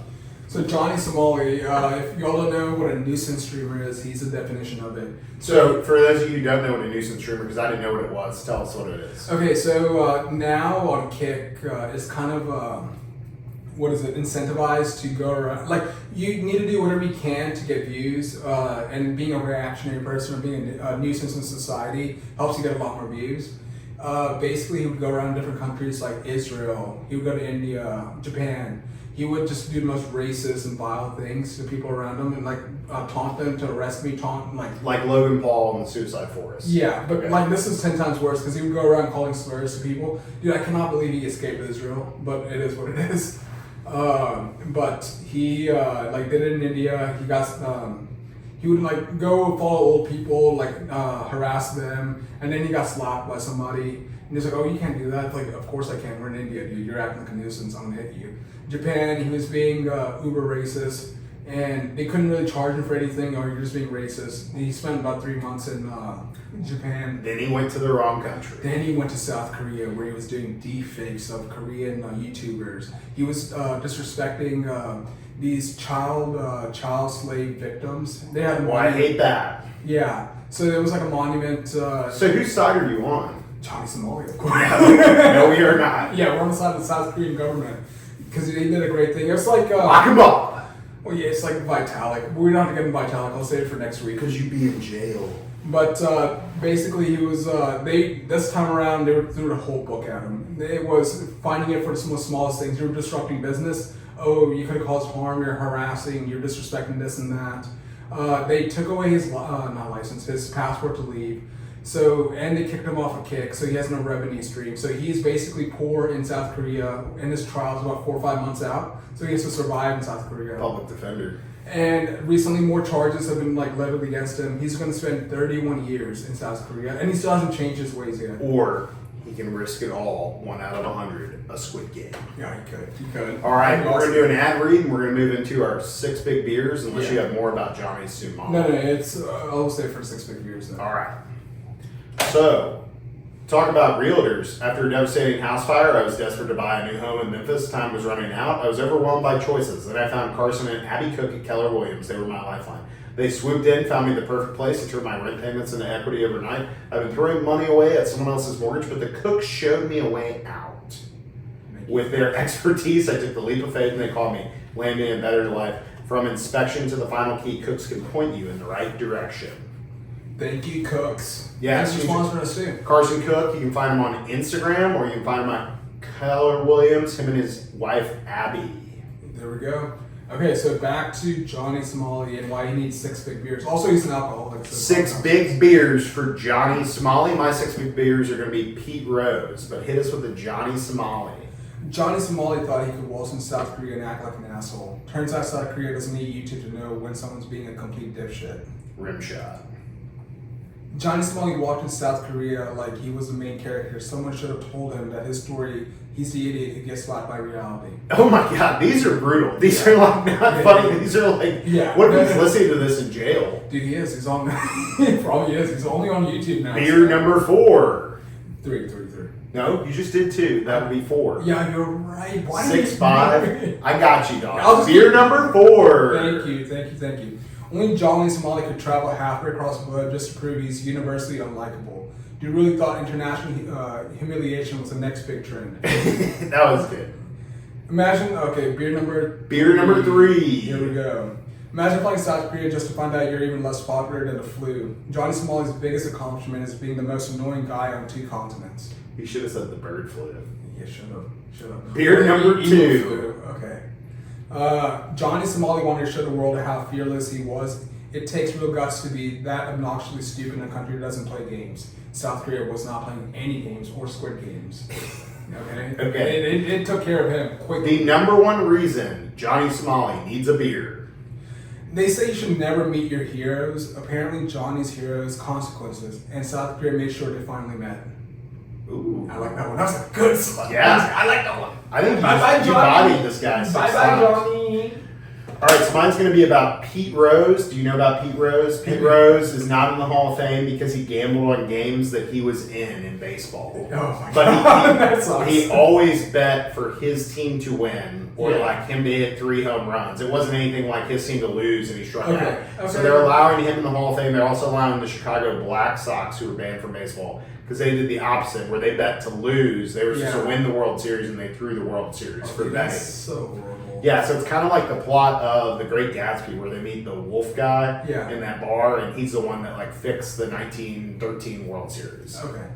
Speaker 2: So Johnny Somali, if y'all don't know what a nuisance streamer is, he's the definition of it.
Speaker 1: So for those of you who don't know what a nuisance streamer, because I didn't know what it was, tell us what it is.
Speaker 2: Okay, so now on Kick, it's kind of incentivized to go around. Like, you need to do whatever you can to get views, and being a reactionary person or being a nuisance in society helps you get a lot more views. Basically, he would go around different countries like Israel, he would go to India, Japan. He would just do the most racist and vile things to people around him and taunt them to arrest me,
Speaker 1: like Logan Paul in the Suicide Forest.
Speaker 2: Yeah, but this is 10 times worse because he would go around calling slurs to people. Dude, I cannot believe he escaped Israel, but it is what it is. But he did it in India. He would go follow old people, harass them, and then he got slapped by somebody. And he's like, "Oh, you can't do that." Like, of course I can. We're in India, dude. You're acting like a nuisance. I'm gonna hit you. Japan, he was being uber racist, and they couldn't really charge him for anything. Or you're just being racist. He spent about 3 months in Japan.
Speaker 1: Then he went to the wrong country.
Speaker 2: Then he went to South Korea, where he was doing deepfakes of Korean YouTubers. He was disrespecting these child slave victims. They had.
Speaker 1: I hate that.
Speaker 2: Yeah. So there was a monument.
Speaker 1: So whose side are you on?
Speaker 2: Johnny Somali, of course.
Speaker 1: No, we are not.
Speaker 2: Yeah, we're on the side of the South Korean government because he did a great thing. It's like
Speaker 1: lock him up.
Speaker 2: Well, yeah, it's like Vitalik. We don't have to get in Vitalik. I'll save it for next week.
Speaker 1: Because you'd be in jail.
Speaker 2: But basically, he was. This time around, they threw the whole book at him. It was finding it for the smallest things. You're disrupting business. Oh, you could have caused harm. You're harassing. You're disrespecting this and that. They took away his not license, his passport to leave. So, and they kicked him off a kick. So he has no revenue stream. So he's basically poor in South Korea. And his trial's about 4 or 5 months out. So he has to survive in South Korea.
Speaker 1: Public defender.
Speaker 2: And recently, more charges have been leveled against him. He's going to spend 31 years in South Korea, and he still hasn't changed his ways yet.
Speaker 1: Or he can risk it all. 1 out of 100, a Squid Game.
Speaker 2: Yeah, he could. He could.
Speaker 1: All right, we're going to do an ad read, and we're going to move into our 6 big beers, unless you have more about Johnny Somali.
Speaker 2: No, it's I'll stay for 6 big beers then.
Speaker 1: All right. So, talk about realtors. After a devastating house fire, I was desperate to buy a new home in Memphis. Time was running out. I was overwhelmed by choices. Then I found Carson and Abby Cook at Keller Williams. They were my lifeline. They swooped in, found me the perfect place to turn my rent payments into equity overnight. I've been throwing money away at someone else's mortgage, but the Cooks showed me a way out. With their expertise, I took the leap of faith and they called me, landing a better life. From inspection to the final key, Cooks can point you in the right direction.
Speaker 2: Thank you, Cooks.
Speaker 1: Yeah,
Speaker 2: thanks for sponsoring us too.
Speaker 1: Carson Cook, you can find him on Instagram, or you can find him at Keller Williams, him and his wife, Abby.
Speaker 2: There we go. Okay, so back to Johnny Somali and why he needs 6 big beers. Also, he's an alcoholic. So
Speaker 1: 6 big beers for Johnny Somali. My 6 big beers are going to be Pete Rose, but hit us with the Johnny Somali.
Speaker 2: Johnny Somali thought he could waltz in South Korea and act like an asshole. Turns out South Korea doesn't need YouTube to know when someone's being a complete dipshit.
Speaker 1: Rim shot.
Speaker 2: Johnny Somali walked in South Korea like he was the main character. Someone should have told him that his story, he's the idiot who gets slapped by reality.
Speaker 1: Oh my god, these are brutal. These are like not funny. These are like, what if he's listening to this in jail?
Speaker 2: Dude, he is. He's on, he probably is. He's only on YouTube now.
Speaker 1: Beer number 4.
Speaker 2: 3.
Speaker 1: No, you just did 2. That would be 4.
Speaker 2: Yeah, you're right. Why
Speaker 1: 6, 5. I got you, dog.
Speaker 2: I'll just
Speaker 1: Beer number 4.
Speaker 2: Thank you. Only Johnny Somali could travel halfway across the globe just to prove he's universally unlikable. You really thought international humiliation was the next big trend.
Speaker 1: That was good.
Speaker 2: Imagine, okay, beer number
Speaker 1: 3.
Speaker 2: Here we go. Imagine flying South Korea just to find out you're even less popular than the flu. Johnny Somali's biggest accomplishment is being the most annoying guy on 2 continents.
Speaker 1: You should have said the bird flu.
Speaker 2: Yeah, should have.
Speaker 1: Beer number 2.
Speaker 2: Okay. Johnny Somali wanted to show the world how fearless he was. It takes real guts to be that obnoxiously stupid in a country that doesn't play games. South Korea was not playing any games or Squid Games. Okay. It took care of him quickly.
Speaker 1: The number 1 reason Johnny Somali needs a beer.
Speaker 2: They say you should never meet your heroes. Apparently, Johnny's heroes consequences, and South Korea made sure they finally met.
Speaker 1: Ooh,
Speaker 2: I like that one. That was a good slide.
Speaker 1: Yeah,
Speaker 2: I like that one.
Speaker 1: I think you
Speaker 2: Johnny.
Speaker 1: bodied this guy 6
Speaker 2: Bye,
Speaker 1: times.
Speaker 2: Johnny.
Speaker 1: All right, so mine's going to be about Pete Rose. Do you know about Pete Rose? Pete Rose is not in the Hall of Fame because he gambled on games that he was in baseball.
Speaker 2: Oh my
Speaker 1: but
Speaker 2: God, that sucks.
Speaker 1: he always bet for his team to win or
Speaker 2: Yeah.
Speaker 1: like him to hit 3 home runs. It wasn't anything like his team to lose and he struck out.
Speaker 2: Okay.
Speaker 1: So they're allowing him in the Hall of Fame. They're also allowing the Chicago Black Sox, who were banned from baseball, because they did the opposite, where they bet to lose. They were supposed to win the World Series, and they threw the World Series for betting.
Speaker 2: That's so horrible.
Speaker 1: Yeah, so it's kind of like the plot of The Great Gatsby, where they meet the wolf guy in that bar, and he's the one that like fixed the 1913 World Series.
Speaker 2: Okay.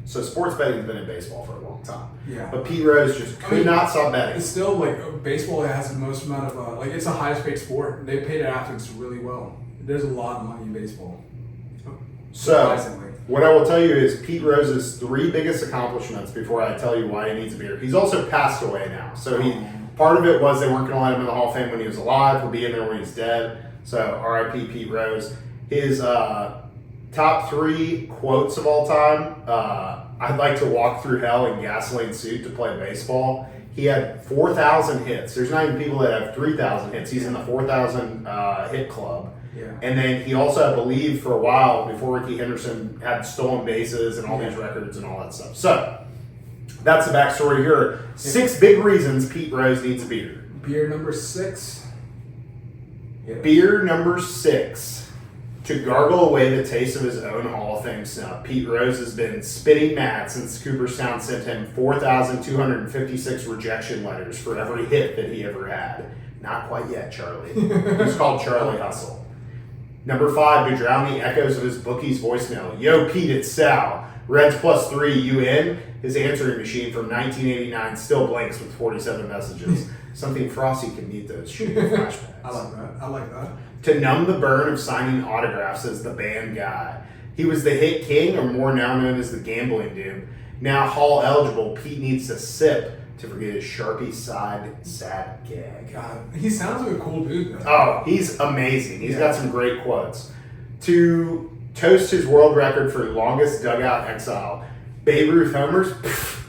Speaker 1: So sports betting's been in baseball for a long time.
Speaker 2: Yeah.
Speaker 1: But Pete Rose just could not stop betting.
Speaker 2: It's still like baseball has the most amount of like it's the highest paid sport. They pay their athletes really well. There's a lot of money in baseball.
Speaker 1: So
Speaker 2: Surprisingly.
Speaker 1: what I will tell you is Pete Rose's 3 biggest accomplishments before I tell you why he needs a beer. He's also passed away now. So part of it was they weren't going to let him in the Hall of Fame when he was alive. He'll be in there when he's dead. So R.I.P. Pete Rose. His top 3 quotes of all time. I'd like to walk through hell in gasoline suit to play baseball. He had 4,000 hits. There's not even people that have 3,000 hits. He's in the 4,000 hit club.
Speaker 2: Yeah.
Speaker 1: And then he also, I believe, for a while, before Ricky Henderson, had stolen bases and all these records and all that stuff. So, that's the backstory here. 6 big reasons Pete Rose needs a beer.
Speaker 2: Beer number 6. Yeah.
Speaker 1: Beer number 6. To gargle away the taste of his own Hall of Fame snuff, Pete Rose has been spitting mad since Cooperstown sent him 4,256 rejection letters for every hit that he ever had. Not quite yet, Charlie. It's called Charlie Hustle. Number 5, to drown the echoes of his bookie's voicemail. Yo, Pete, it's Sal. Reds +3, you in? His answering machine from 1989 still blinks with 47 messages. Something Frosty can meet those shooting flashbacks.
Speaker 2: I like that.
Speaker 1: To numb the burn of signing autographs as the band guy. He was the hit king, or more now known as the gambling dude. Now Hall eligible, Pete needs to sip to forget his Sharpie side sad gag.
Speaker 2: God, he sounds like a cool dude, though.
Speaker 1: Oh, he's amazing. He's got some great quotes. To toast his world record for longest dugout exile, Babe Ruth homers.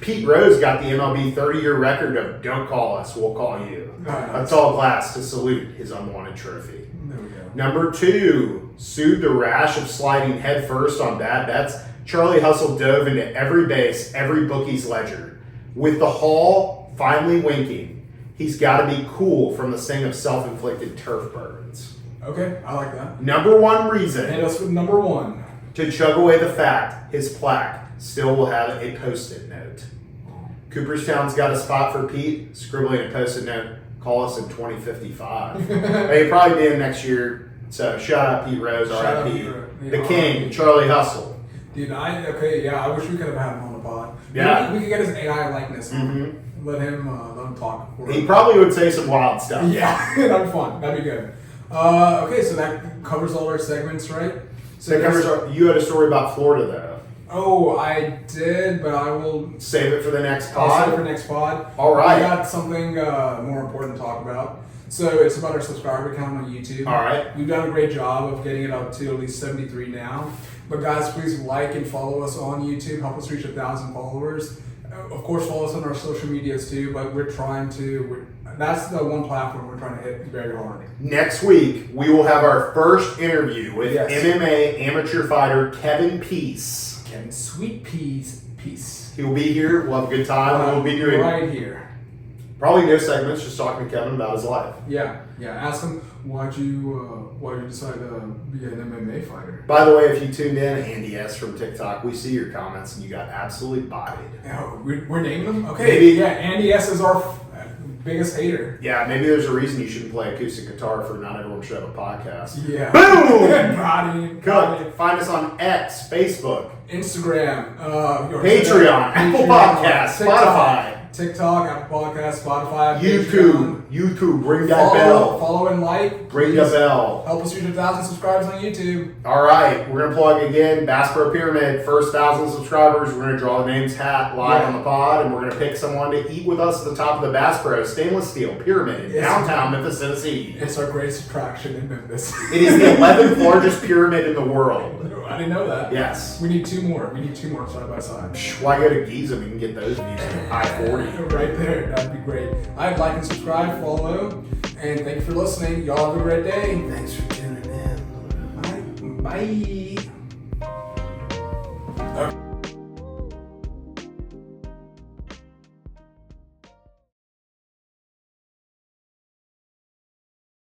Speaker 1: Pete Rose got the MLB 30-year record of "Don't call us, we'll call you." A tall glass to salute his unwanted trophy.
Speaker 2: There we go.
Speaker 1: Number 2, soothe the rash of sliding headfirst on bad bets. Charlie Hustle dove into every base, every bookie's ledger. With the Hall finally winking, he's got to be cool from the sting of self-inflicted turf burns.
Speaker 2: Okay, I like that.
Speaker 1: Number 1 reason
Speaker 2: And that's with number 1.
Speaker 1: to chug away the fact his plaque still will have a post-it note. Cooperstown's got a spot for Pete, scribbling a post-it note. Call us in 2055. He'll probably be in next year. So shout out Pete Rose, R.I.P. The King, Charlie Hustle.
Speaker 2: Dude, I wish we could have had him on the pod.
Speaker 1: Yeah.
Speaker 2: We could get his AI likeness.
Speaker 1: Mm-hmm.
Speaker 2: Let him talk.
Speaker 1: He probably would say some wild stuff.
Speaker 2: Yeah, that'd be fun. That'd be good. Okay, so that covers all our segments, right? So
Speaker 1: You had a story about Florida, though.
Speaker 2: Oh, I did, but I will
Speaker 1: Save it for the next
Speaker 2: I'll
Speaker 1: pod.
Speaker 2: save it for next pod.
Speaker 1: All right.
Speaker 2: I got something more important to talk about. So it's about our subscriber count on YouTube.
Speaker 1: All right.
Speaker 2: We've done a great job of getting it up to at least 73 now. But guys, please like and follow us on YouTube. Help us reach 1,000 followers. Of course, follow us on our social medias too. But that's the one platform we're trying to hit very hard.
Speaker 1: Next week, we will have our first interview with
Speaker 2: Yes.
Speaker 1: MMA amateur fighter Kevin Peace.
Speaker 2: Kevin Sweet Peas Peace.
Speaker 1: He will be here. We'll have a good time. We'll be doing
Speaker 2: right here.
Speaker 1: probably no segments, just talking to Kevin about his life.
Speaker 2: Yeah. Ask him why'd you decide to be an MMA fighter.
Speaker 1: By the way, if you tuned in, Andy S from TikTok, we see your comments and you got absolutely bodied.
Speaker 2: Yeah, we're naming them. Okay.
Speaker 1: Maybe.
Speaker 2: Yeah, Andy S is our biggest hater.
Speaker 1: Yeah, maybe there's a reason you shouldn't play acoustic guitar for not everyone should have a podcast.
Speaker 2: Yeah.
Speaker 1: Boom!
Speaker 2: Body.
Speaker 1: Good. Find us on X, Facebook,
Speaker 2: Instagram,
Speaker 1: Patreon, Apple Podcasts, Spotify,
Speaker 2: TikTok, Apple Podcasts, Spotify,
Speaker 1: YouTube. Ring that bell.
Speaker 2: Follow and like.
Speaker 1: Ring the bell.
Speaker 2: Help us reach 1,000 subscribers on YouTube.
Speaker 1: All right, we're gonna plug again. Bass Pro Pyramid, first 1,000 subscribers. We're gonna draw the names hat live on the pod, and we're gonna pick someone to eat with us at the top of the Bass Pro stainless steel pyramid in downtown Memphis, Tennessee.
Speaker 2: It's our greatest attraction in Memphis.
Speaker 1: It is the 11th largest pyramid in the world.
Speaker 2: I didn't know that.
Speaker 1: Yes.
Speaker 2: We need 2 more. We need 2 more side by side.
Speaker 1: Why go to Giza? We can get those views from I-40.
Speaker 2: Right there. That'd be great. I'd like and subscribe, follow, and thank you for listening. Y'all have a great day.
Speaker 1: Thanks for tuning in.
Speaker 2: Bye.